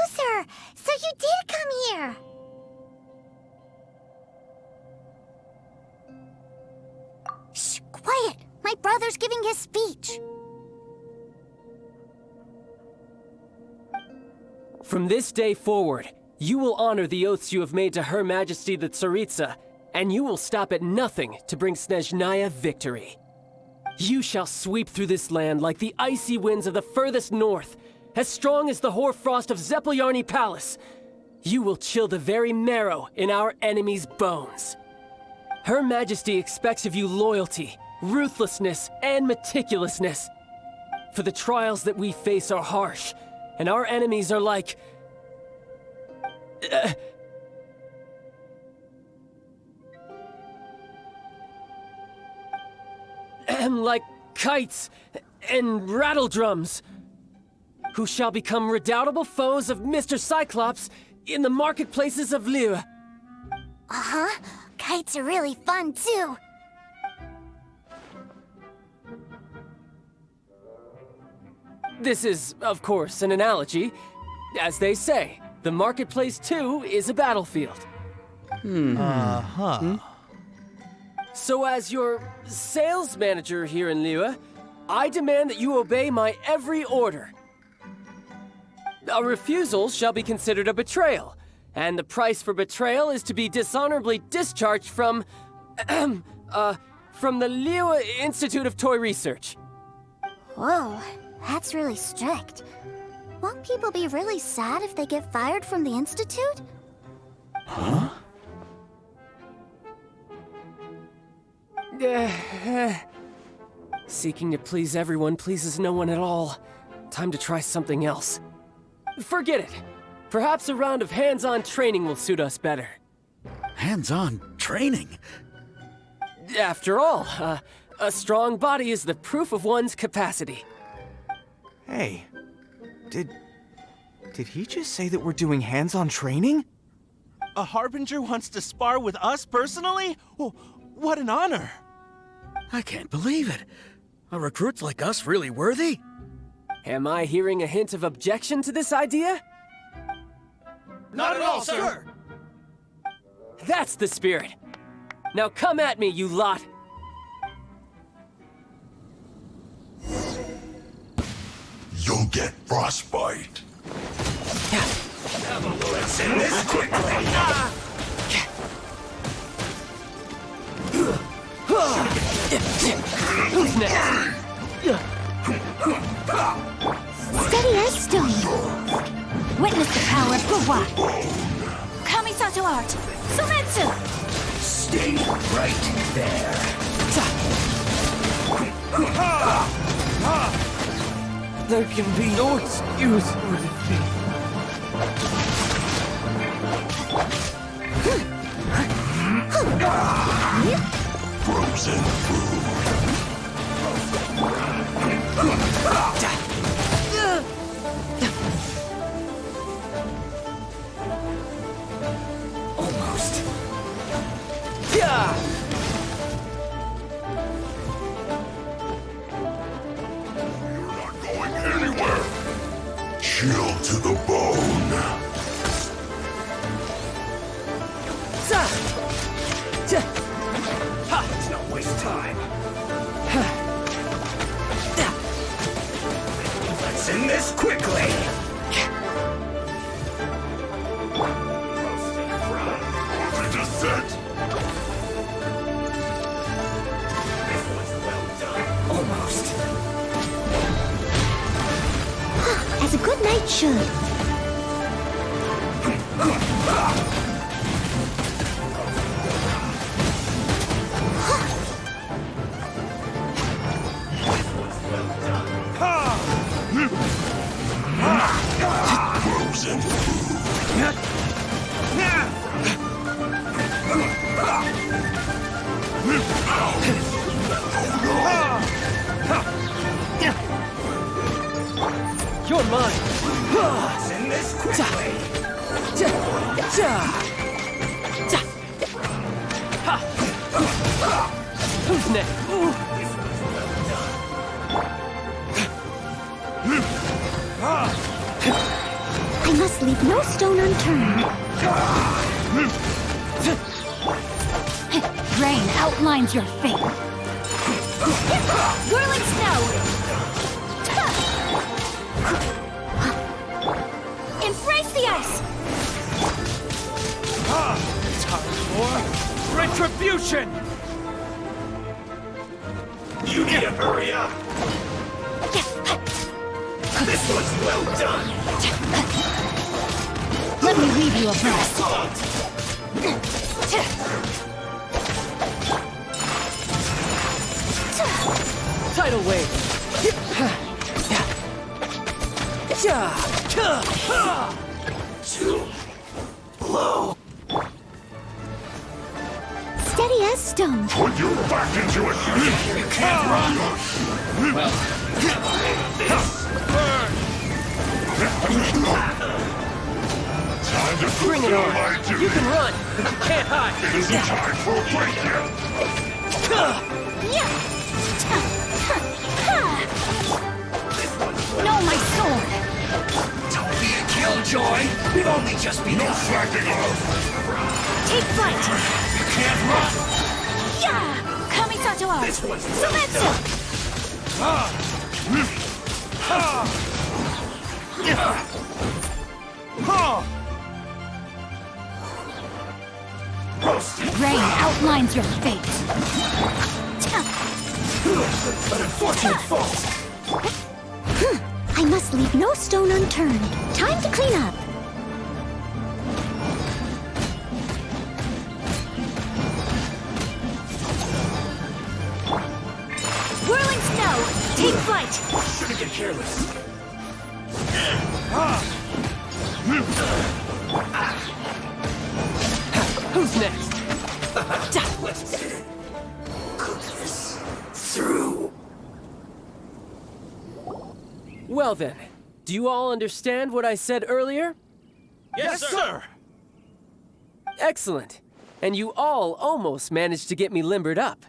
Sir, so you did come here. Shh, quiet. My brother's giving his speech. From this day forward, you will honor the oaths you have made to Her Majesty the Tsaritsa, and you will stop at nothing to bring Snezhnaya victory. You shall sweep through this land like the icy winds of the furthest north, as strong as the hoarfrost of Zepelyarny Palace. You will chill the very marrow in our enemies' bones. Her Majesty expects of you loyalty, ruthlessness, and meticulousness. For the trials that we face are harsh, and our enemies are like... like kites and rattledrums, who shall become redoubtable foes of Mr. Cyclops in the marketplaces of Liyue. Uh-huh. Kites are really fun, too. This is, of course, an analogy. As they say, the marketplace, too, is a battlefield. So as your sales manager here in Liyue, I demand that you obey my every order. A refusal shall be considered a betrayal, and the price for betrayal is to be dishonorably discharged from the Liyue Institute of Toy Research. Whoa, that's really strict. Won't people be really sad if they get fired from the Institute? Huh? Seeking to please everyone pleases no one at all. Time to try something else. Forget it. Perhaps a round of hands-on training will suit us better. Hands-on training? After all, a strong body is the proof of one's capacity. Hey, did he just say that we're doing hands-on training? A Harbinger wants to spar with us personally? Oh, what an honor! I can't believe it. Are recruits like us really worthy? Am I hearing a hint of objection to this idea? Not at all, sir! That's the spirit. Now come at me, you lot. You'll get frostbite. Let's end this quickly! Who's next? Steady as stone. Witness the power of Guwa. Kamisato art. Sumetsu. Stay right there. There can be no excuse for defeat. Frozen food. Almost. Yeah. You're not going anywhere. Chill to the bone. Let's not waste time. Let's end this quickly. Roasted fried. Nothing to set. This one's well done. Almost. As a good knight should. Frozen food. You're mine. Let's end this quickly. Who's next? I must leave no stone unturned. Rain outlines your fate. Whirling snow. Embrace the ice. Time for retribution! You need to hurry up. This one's well done. Let me leave you abreast. Tidal wave. Too low. Steady as stone. Put your back into it. You can't run. Well, Time to Bring it fulfill on. my duty. You can run, but you can't hide. It isn't time for a break yet. No, my sword. Don't be a killjoy. We've only just been slacking off. Take flight. You can't run. Yeah. Kamisato art. This one's Sumetsu. roasted. Rain outlines your fate. An unfortunate fault. I must leave no stone unturned. Time to clean up. Whirling snow. Take flight. Shouldn't get careless. next. Through. Well then, do you all understand what I said earlier? Yes, sir! Excellent. And you all almost managed to get me limbered up.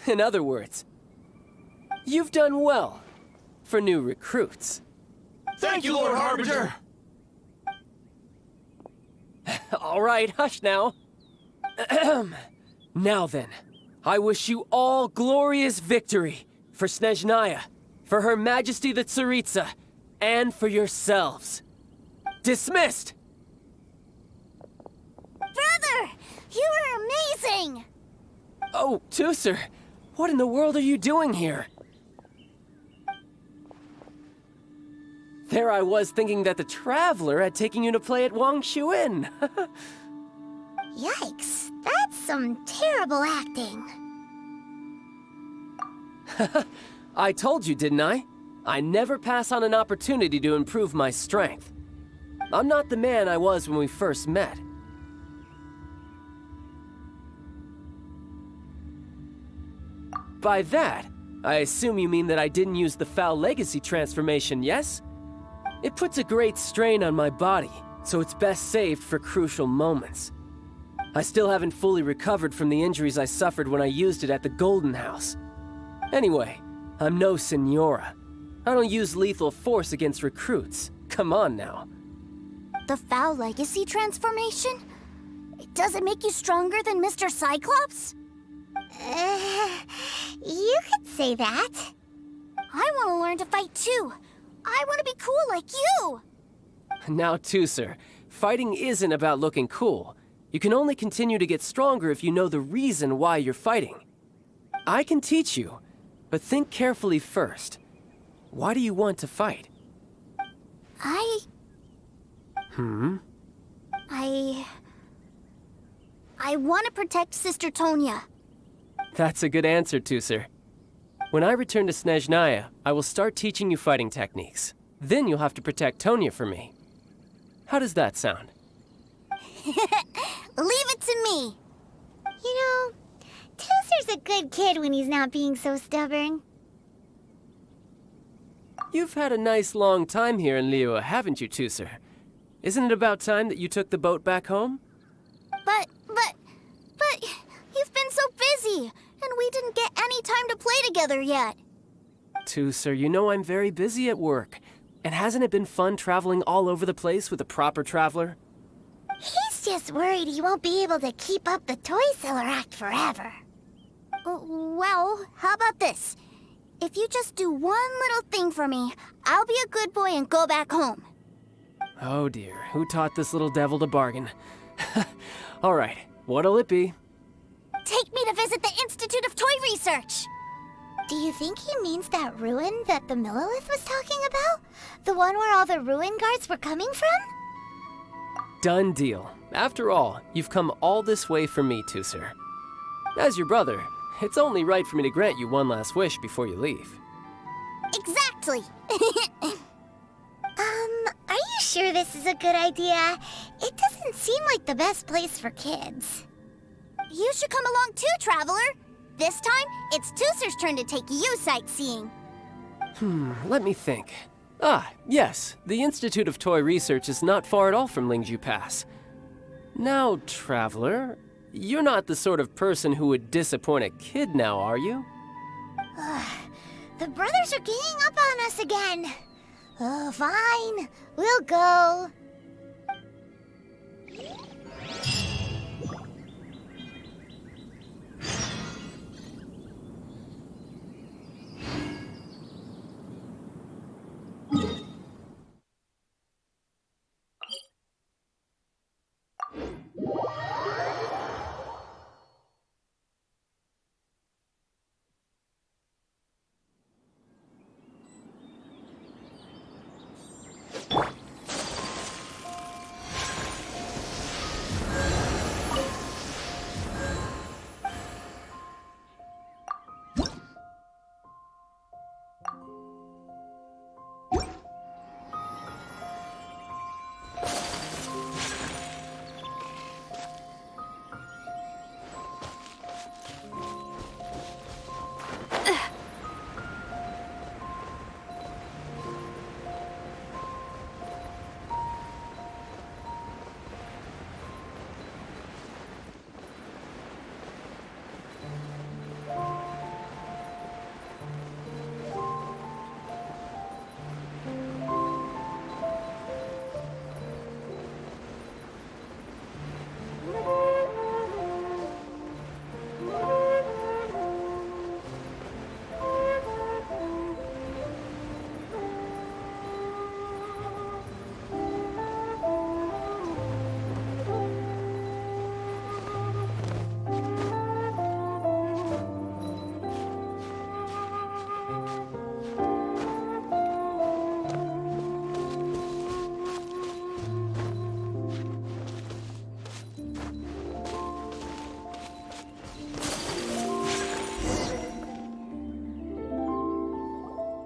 In other words, you've done well for new recruits. Thank you, Lord Harbinger! All right, hush now. Now then, I wish you all glorious victory for Snezhnaya, for Her Majesty the Tsaritsa, and for yourselves. Dismissed! Brother, you were amazing! Oh, Tusser, what in the world are you doing here? There I was thinking that the Traveler had taken you to play at Wang Shuin. Yikes, that's some terrible acting. I told you, didn't I? I never pass on an opportunity to improve my strength. I'm not the man I was when we first met. By that, I assume you mean that I didn't use the Foul Legacy transformation, yes? It puts a great strain on my body, so it's best saved for crucial moments. I still haven't fully recovered from the injuries I suffered when I used it at the Golden House. Anyway, I'm no Senora. I don't use lethal force against recruits. Come on now. The Foul Legacy transformation? Does it make you stronger than Mr. Cyclops? You could say that. I want to learn to fight too. I want to be cool like you. Now, Tusser, fighting isn't about looking cool. You can only continue to get stronger if you know the reason why you're fighting. I can teach you, but think carefully first. Why do you want to fight? I want to protect Sister Tonya. That's a good answer, Tusser. When I return to Snezhnaya, I will start teaching you fighting techniques. Then you'll have to protect Tonya for me. How does that sound? Leave it to me. You know, Tusser's a good kid when he's not being so stubborn. You've had a nice long time here in Liyue, haven't you, Tusser? Isn't it about time that you took the boat back home? But you've been so busy, and we didn't get any time to play together yet. Tusser, you know I'm very busy at work. And hasn't it been fun traveling all over the place with a proper traveler? He's just worried he won't be able to keep up the toy seller act forever. Well, how about this? If you just do one little thing for me, I'll be a good boy and go back home. Oh dear, who taught this little devil to bargain? All right, what'll it be? Take me to visit the Institute of Toy Research! Do you think he means that ruin that the Millilith was talking about? The one where all the ruin guards were coming from? Done deal. After all, you've come all this way for me, Tusser. As your brother, it's only right for me to grant you one last wish before you leave. Exactly! Are you sure this is a good idea? It doesn't seem like the best place for kids. You should come along too, Traveler! This time, it's Tusser's turn to take you sightseeing. Let me think. Ah, yes, the Institute of Toy Research is not far at all from Lingju Pass. Now, Traveler, you're not the sort of person who would disappoint a kid now, are you? The brothers are ganging up on us again. Oh, fine. We'll go.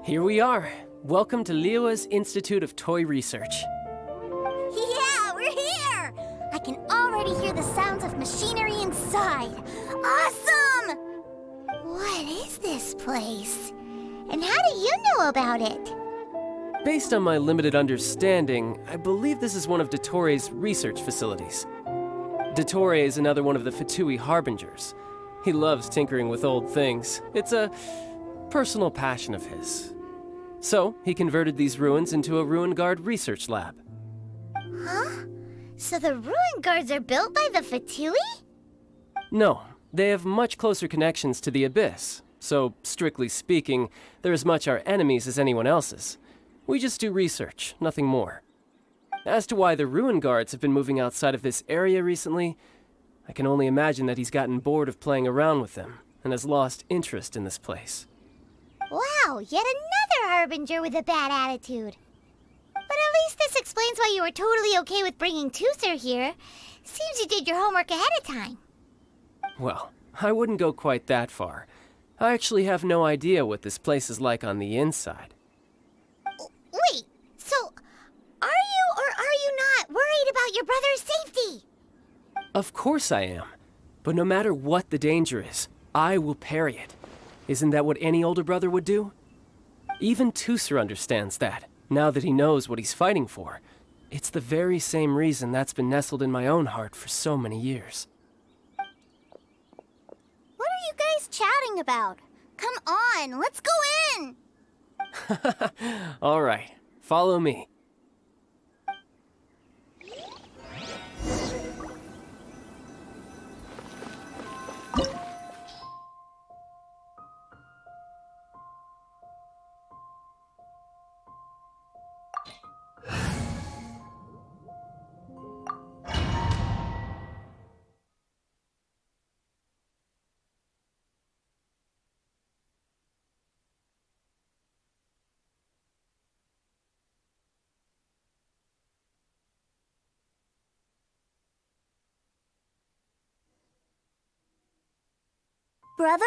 Here we are. Welcome to Liyue's Institute of Toy Research. Yeah, we're here! I can already hear the sounds of machinery inside. Awesome! What is this place? And how do you know about it? Based on my limited understanding, I believe this is one of Dottoro's research facilities. Dottore is another one of the Fatui Harbingers. He loves tinkering with old things. It's a personal passion of his. So, he converted these ruins into a Ruin Guard research lab. Huh? So the ruin guards are built by the Fatui? No, they have much closer connections to the Abyss. So, strictly speaking, they're as much our enemies as anyone else's. We just do research, nothing more. As to why the Ruin Guards have been moving outside of this area recently, I can only imagine that he's gotten bored of playing around with them and has lost interest in this place. Wow, yet another Harbinger with a bad attitude. But at least this explains why you were totally okay with bringing Tooser here. Seems you did your homework ahead of time. Well, I wouldn't go quite that far. I actually have no idea what this place is like on the inside. Wait, so are you or are you not worried about your brother's safety? Of course I am. But no matter what the danger is, I will parry it. Isn't that what any older brother would do? Even Tooser understands that, now that he knows what he's fighting for. It's the very same reason that's been nestled in my own heart for so many years. What are you guys chatting about? Come on, let's go in! All right, follow me. Brother,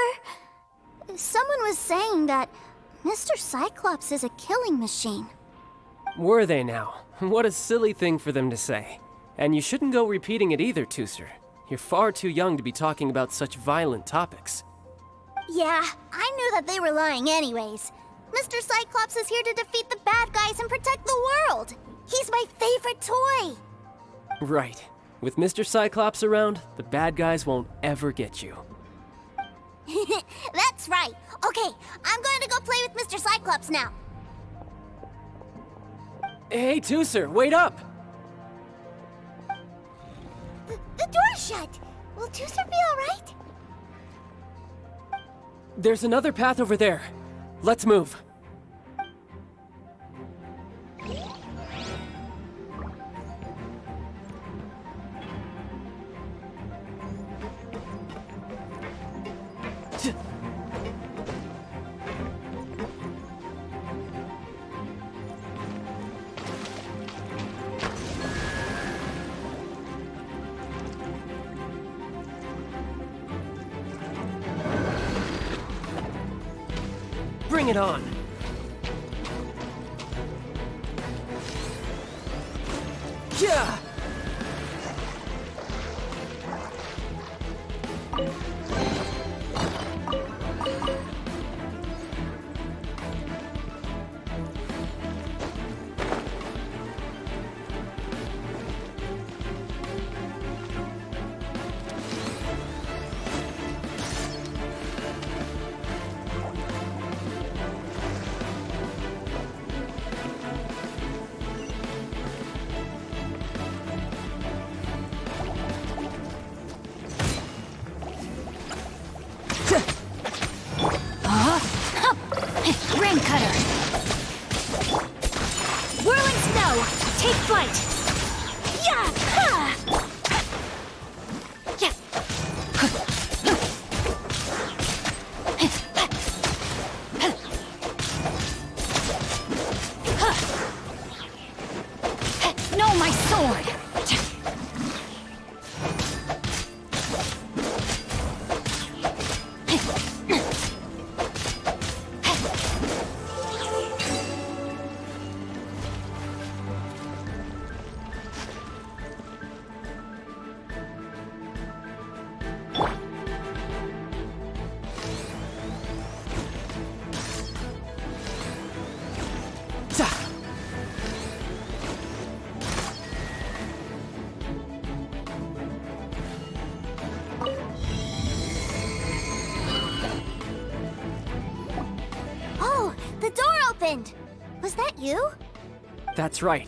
someone was saying that Mr. Cyclops is a killing machine. Were they now? What a silly thing for them to say. And you shouldn't go repeating it either, Tooser. You're far too young to be talking about such violent topics. Yeah, I knew that they were lying anyways. Mr. Cyclops is here to defeat the bad guys and protect the world. He's my favorite toy. Right. With Mr. Cyclops around, the bad guys won't ever get you. That's right. Okay, I'm going to go play with Mr. Cyclops now. Hey, Tooser, wait up! The door's shut. Will Tooser be all right? There's another path over there. Let's move. Bring it on! Yeah! happened? Was that you? That's right.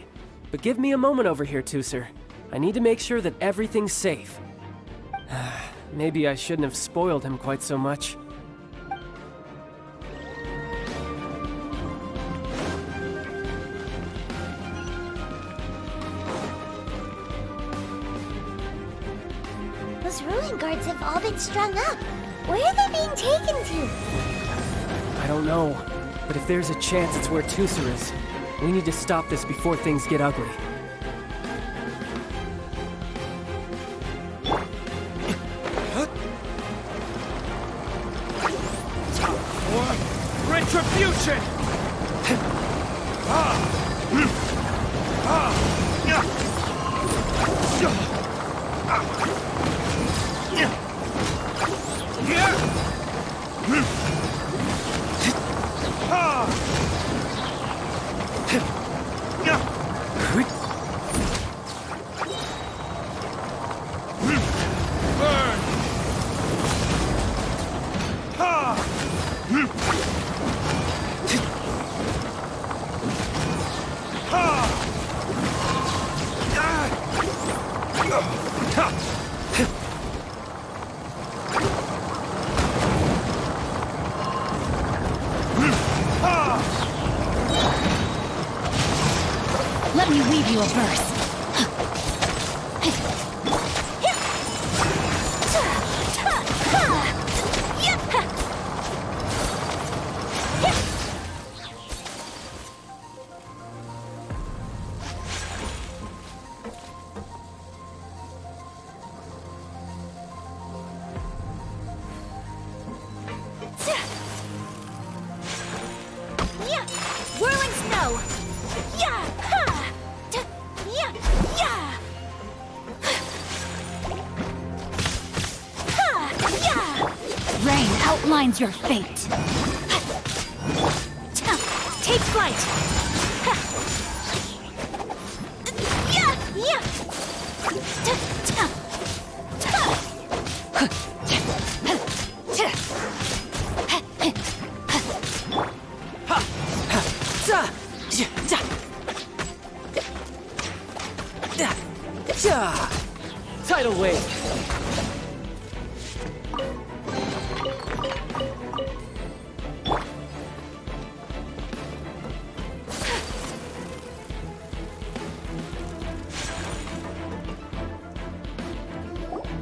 But give me a moment over here, Tusser. I need to make sure that everything's safe. Maybe I shouldn't have spoiled him quite so much. Those ruin guards have all been strung up. Where are they being taken to? I don't know, but if there's a chance it's where Tusser is, we need to stop this before things get ugly. Retribution! Let me weave you a verse. Whirling snow! Yeah! Ha! Yeah! Yeah! Ha! Yeah! Rain outlines your fate. Take flight. Yeah! Yeah! Tidal wave.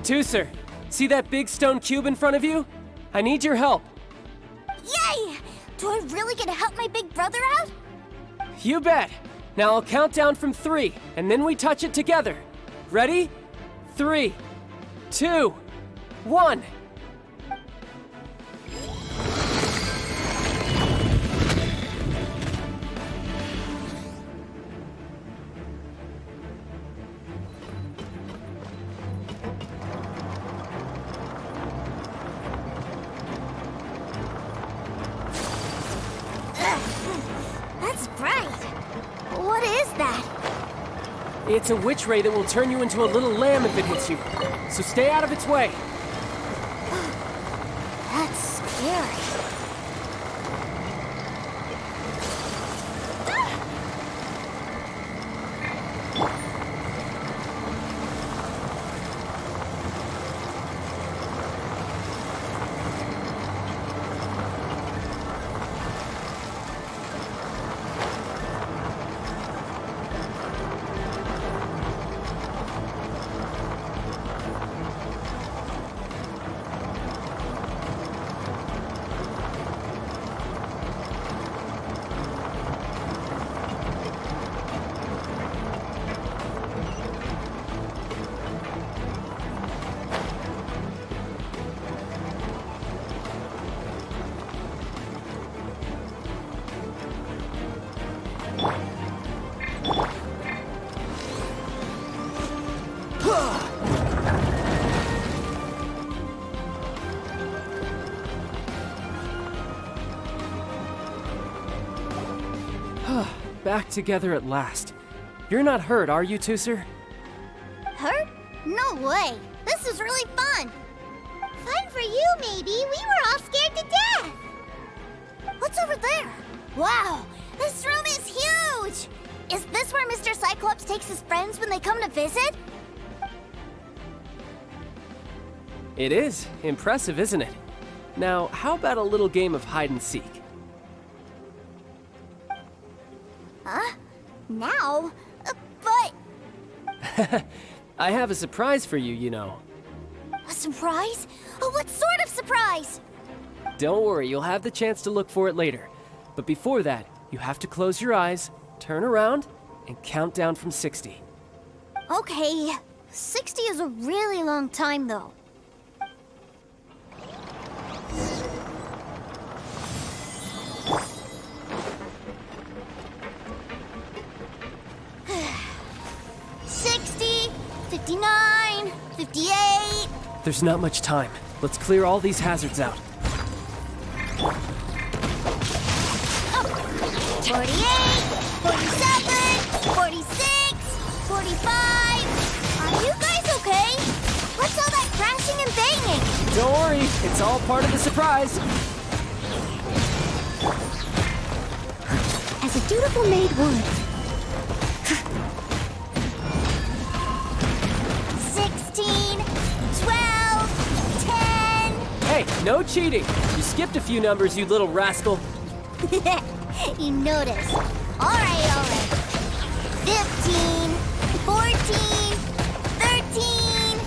Tusser, see that big stone cube in front of you? I need your help. Yay! Do I really get to help my big brother out? You bet. Now I'll count down from 3, and then we touch it together. Ready? 3, 2, 1. That's bright. What is that? It's a witch ray that will turn you into a little lamb if it hits you. So stay out of its way. That's scary. Back together at last. You're not hurt, are you, Tusser? Hurt? No way. This is really fun. Fun for you, maybe. We were all scared to death. What's over there? Wow, This room is huge! Is this where Mr. Cyclops takes his friends when they come to visit? It is. Impressive, isn't it? Now, how about a little game of hide and seek? Huh? Now? But... I have a surprise for you, you know. A surprise? What sort of surprise? Don't worry, you'll have the chance to look for it later. But before that, you have to close your eyes, turn around, and count down from 60. Okay. 60 is a really long time, though. $60, $59, $58. There's not much time. Let's clear all these hazards out. 48, 47, 46, 45. Are you guys okay? What's all that crashing and banging? Don't worry, it's all part of the surprise. As a dutiful maid would. 16, 12, 10. Hey, no cheating. You skipped a few numbers, you little rascal. You noticed. All right. 15, 14, 13.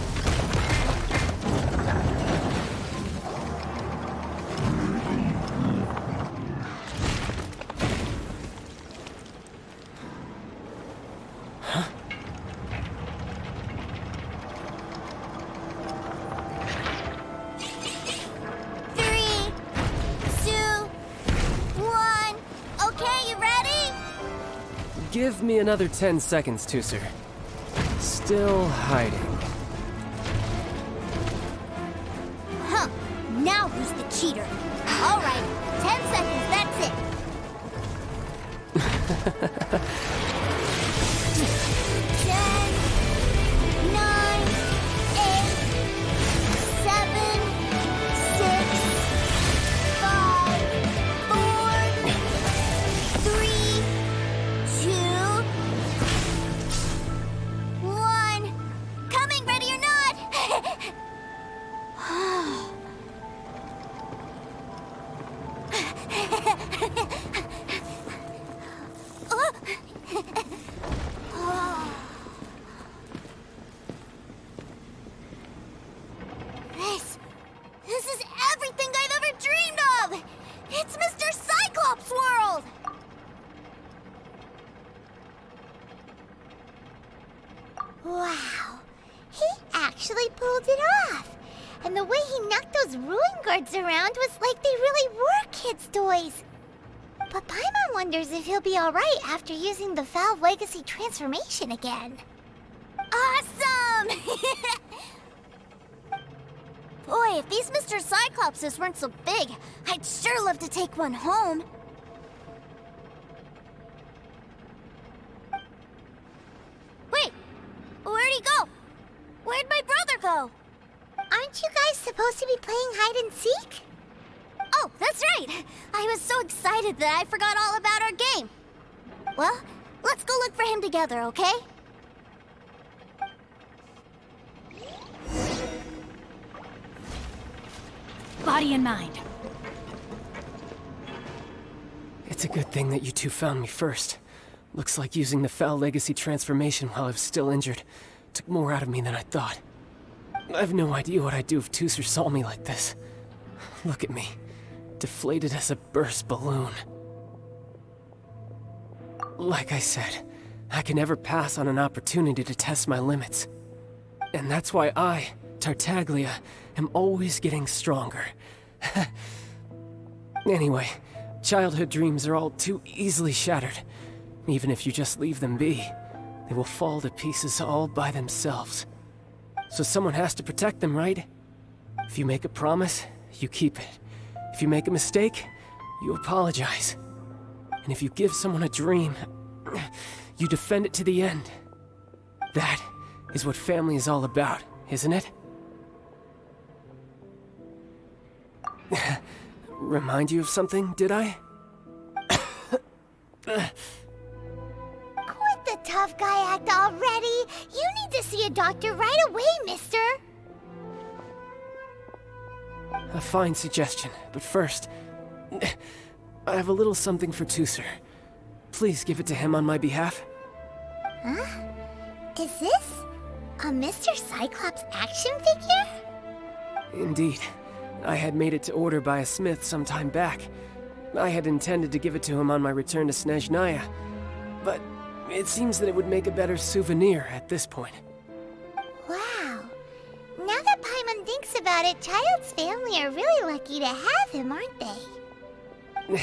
Huh? Give me another 10 seconds, Tooser. Still hiding. Huh. Now who's the cheater? All right. 10 seconds, that's it. 10, 9, 8, 7, 6, 5, 4, 3, 2, 1. Coming, ready or not? This is everything I've ever dreamed of! It's Mr. Cyclops' world! Wow, he actually pulled it off. And the way he knocked those ruin guards around was like they really were kids' toys. But Paimon wonders if he'll be alright after using the Valve Legacy transformation again. Awesome! Boy, if these Mr. Cyclopses weren't so big, I'd sure love to take one home. Wait, where'd he go? Where'd my brother go? Aren't you guys supposed to be playing hide and seek? Oh, that's right! I was so excited that I forgot all about our game. Well, let's go look for him together, okay? Body and mind. It's a good thing that you two found me first. Looks like using the Foul Legacy transformation while I was still injured took more out of me than I thought. I have no idea what I'd do if Tooser saw me like this. Look at me, deflated as a burst balloon. Like I said, I can never pass on an opportunity to test my limits. And that's why I, Tartaglia, am always getting stronger. Anyway, childhood dreams are all too easily shattered. Even if you just leave them be, they will fall to pieces all by themselves. So someone has to protect them, right? If you make a promise, you keep it. If you make a mistake, you apologize. And if you give someone a dream, you defend it to the end. That is what family is all about, isn't it? Remind you of something, did I? Quit the tough guy act already! You need to see a doctor right away, mister! A fine suggestion, but first, I have a little something for Tusser. Please give it to him on my behalf. Huh? Is this a Mr. Cyclops action figure? Indeed. I had made it to order by a smith some time back. I had intended to give it to him on my return to Snezhnaya, but it seems that it would make a better souvenir at this point. Wow. Now that Paimon thinks about it, Child's family are really lucky to have him, aren't they?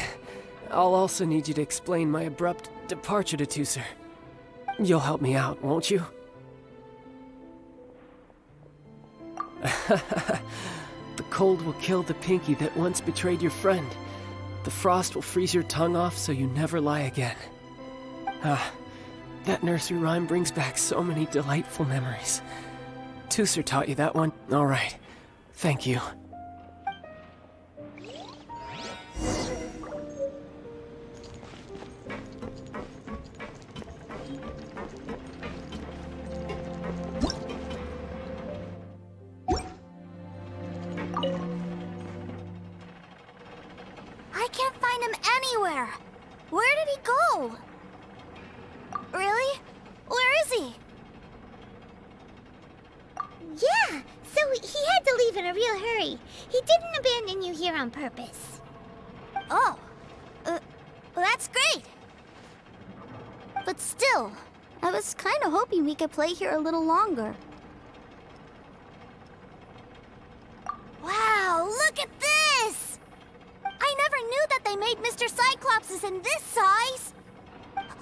I'll also need you to explain my abrupt departure to Tusser. You'll help me out, won't you? The cold will kill the pinky that once betrayed your friend. The frost will freeze your tongue off so you never lie again. Ah, that nursery rhyme brings back so many delightful memories. Tusser taught you that one? All right. Thank you. I can't find him anywhere. Where did he go? Really? Where is he? Yeah, so he had to leave in a real hurry. He didn't abandon you here on purpose. Oh, well, that's great. But still, I was kind of hoping we could play here a little longer. Wow, look at this! I never knew that they made Mr. Cyclopses in this size.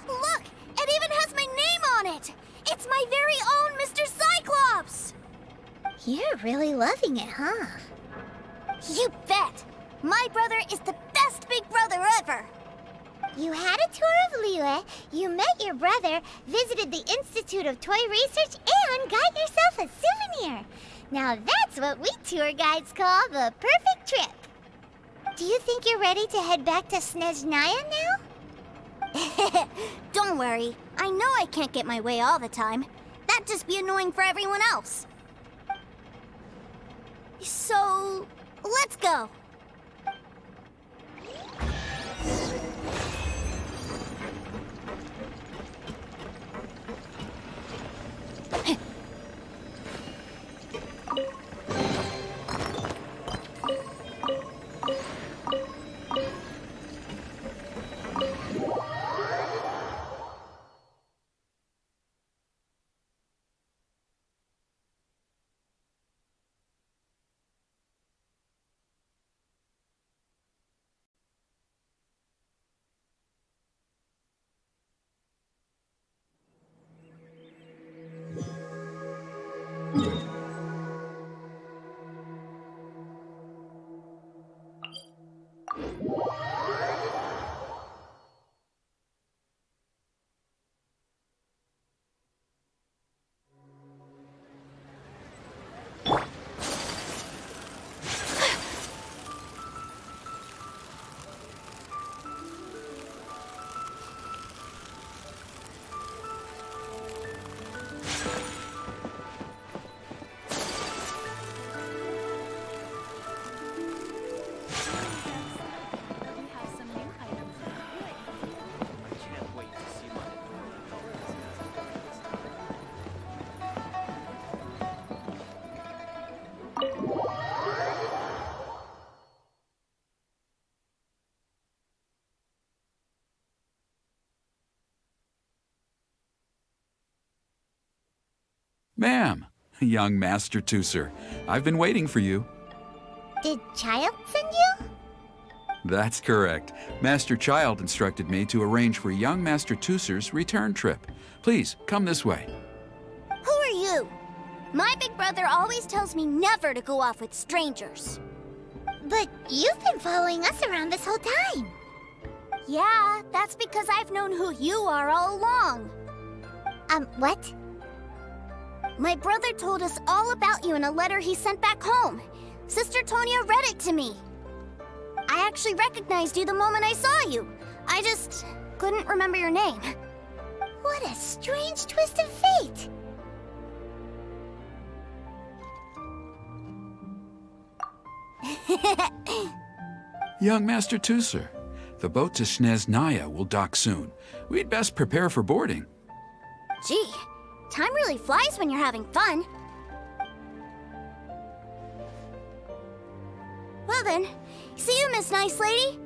Look, it even has my name on it. It's my very own Mr. Cyclops. You're really loving it, huh? You bet! My brother is the best big brother ever! You had a tour of Liyue, you met your brother, visited the Institute of Toy Research, and got yourself a souvenir! Now that's what we tour guides call the perfect trip! Do you think you're ready to head back to Snezhnaya now? Don't worry, I know I can't get my way all the time. That'd just be annoying for everyone else. So, let's go. Ma'am, young Master Tusser, I've been waiting for you. Did Child send you? That's correct. Master Child instructed me to arrange for young Master Tusser's return trip. Please, come this way. Who are you? My big brother always tells me never to go off with strangers. But you've been following us around this whole time. Yeah, that's because I've known who you are all along. What? My brother told us all about you in a letter he sent back home. Sister Tonya read it to me. I actually recognized you the moment I saw you. I just couldn't remember your name. What a strange twist of fate! Young Master Tusser, the boat to Snezhnaya will dock soon. We'd best prepare for boarding. Gee, time really flies when you're having fun. Well then, see you, Miss Nice Lady.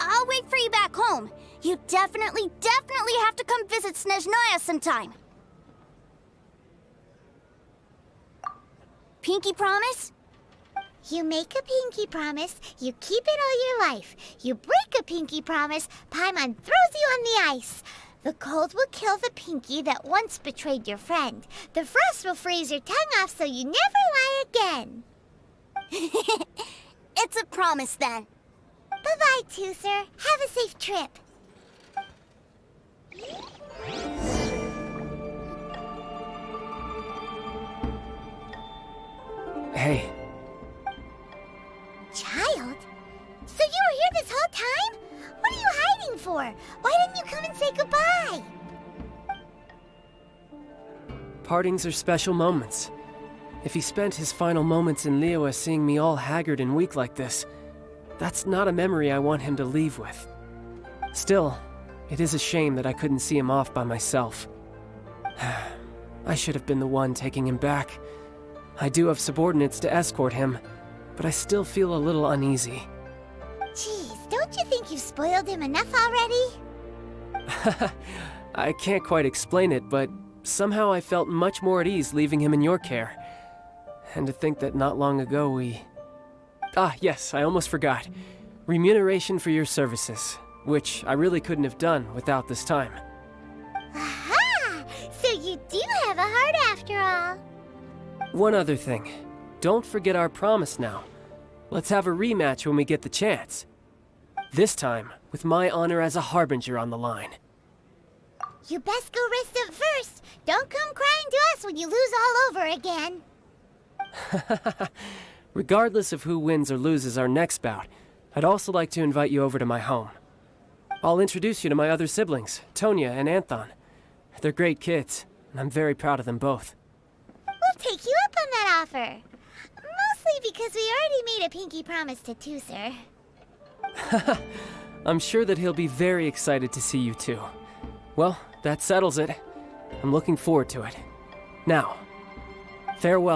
I'll wait for you back home. You definitely have to come visit Snezhnaya sometime. Pinky promise? You make a pinky promise, you keep it all your life. You break a pinky promise, Paimon throws you on the ice. The cold will kill the pinky that once betrayed your friend. The frost will freeze your tongue off so you never lie again. It's a promise then. Bye-bye, Tusser. Have a safe trip. Hey. Child? So you were here this whole time? What are you hiding for? Why didn't you come and say goodbye? Partings are special moments. If he spent his final moments in Liyue seeing me all haggard and weak like this, that's not a memory I want him to leave with. Still, it is a shame that I couldn't see him off by myself. I should have been the one taking him back. I do have subordinates to escort him, but I still feel a little uneasy. Jeez, don't you think you've spoiled him enough already? I can't quite explain it, but somehow I felt much more at ease leaving him in your care. And to think that not long ago we... Ah, yes, I almost forgot. Remuneration for your services, which I really couldn't have done without this time. Aha! So you do have a heart after all. One other thing. Don't forget our promise now. Let's have a rematch when we get the chance. This time, with my honor as a harbinger on the line. You best go rest up first. Don't come crying to us when you lose all over again. Regardless of who wins or loses our next bout, I'd also like to invite you over to my home. I'll introduce you to my other siblings, Tonya and Anthon. They're great kids, and I'm very proud of them both. We'll take you up on that offer. Mostly because we already made a pinky promise to Tusser. I'm sure that he'll be very excited to see you too. Well, that settles it. I'm looking forward to it. Now, farewell.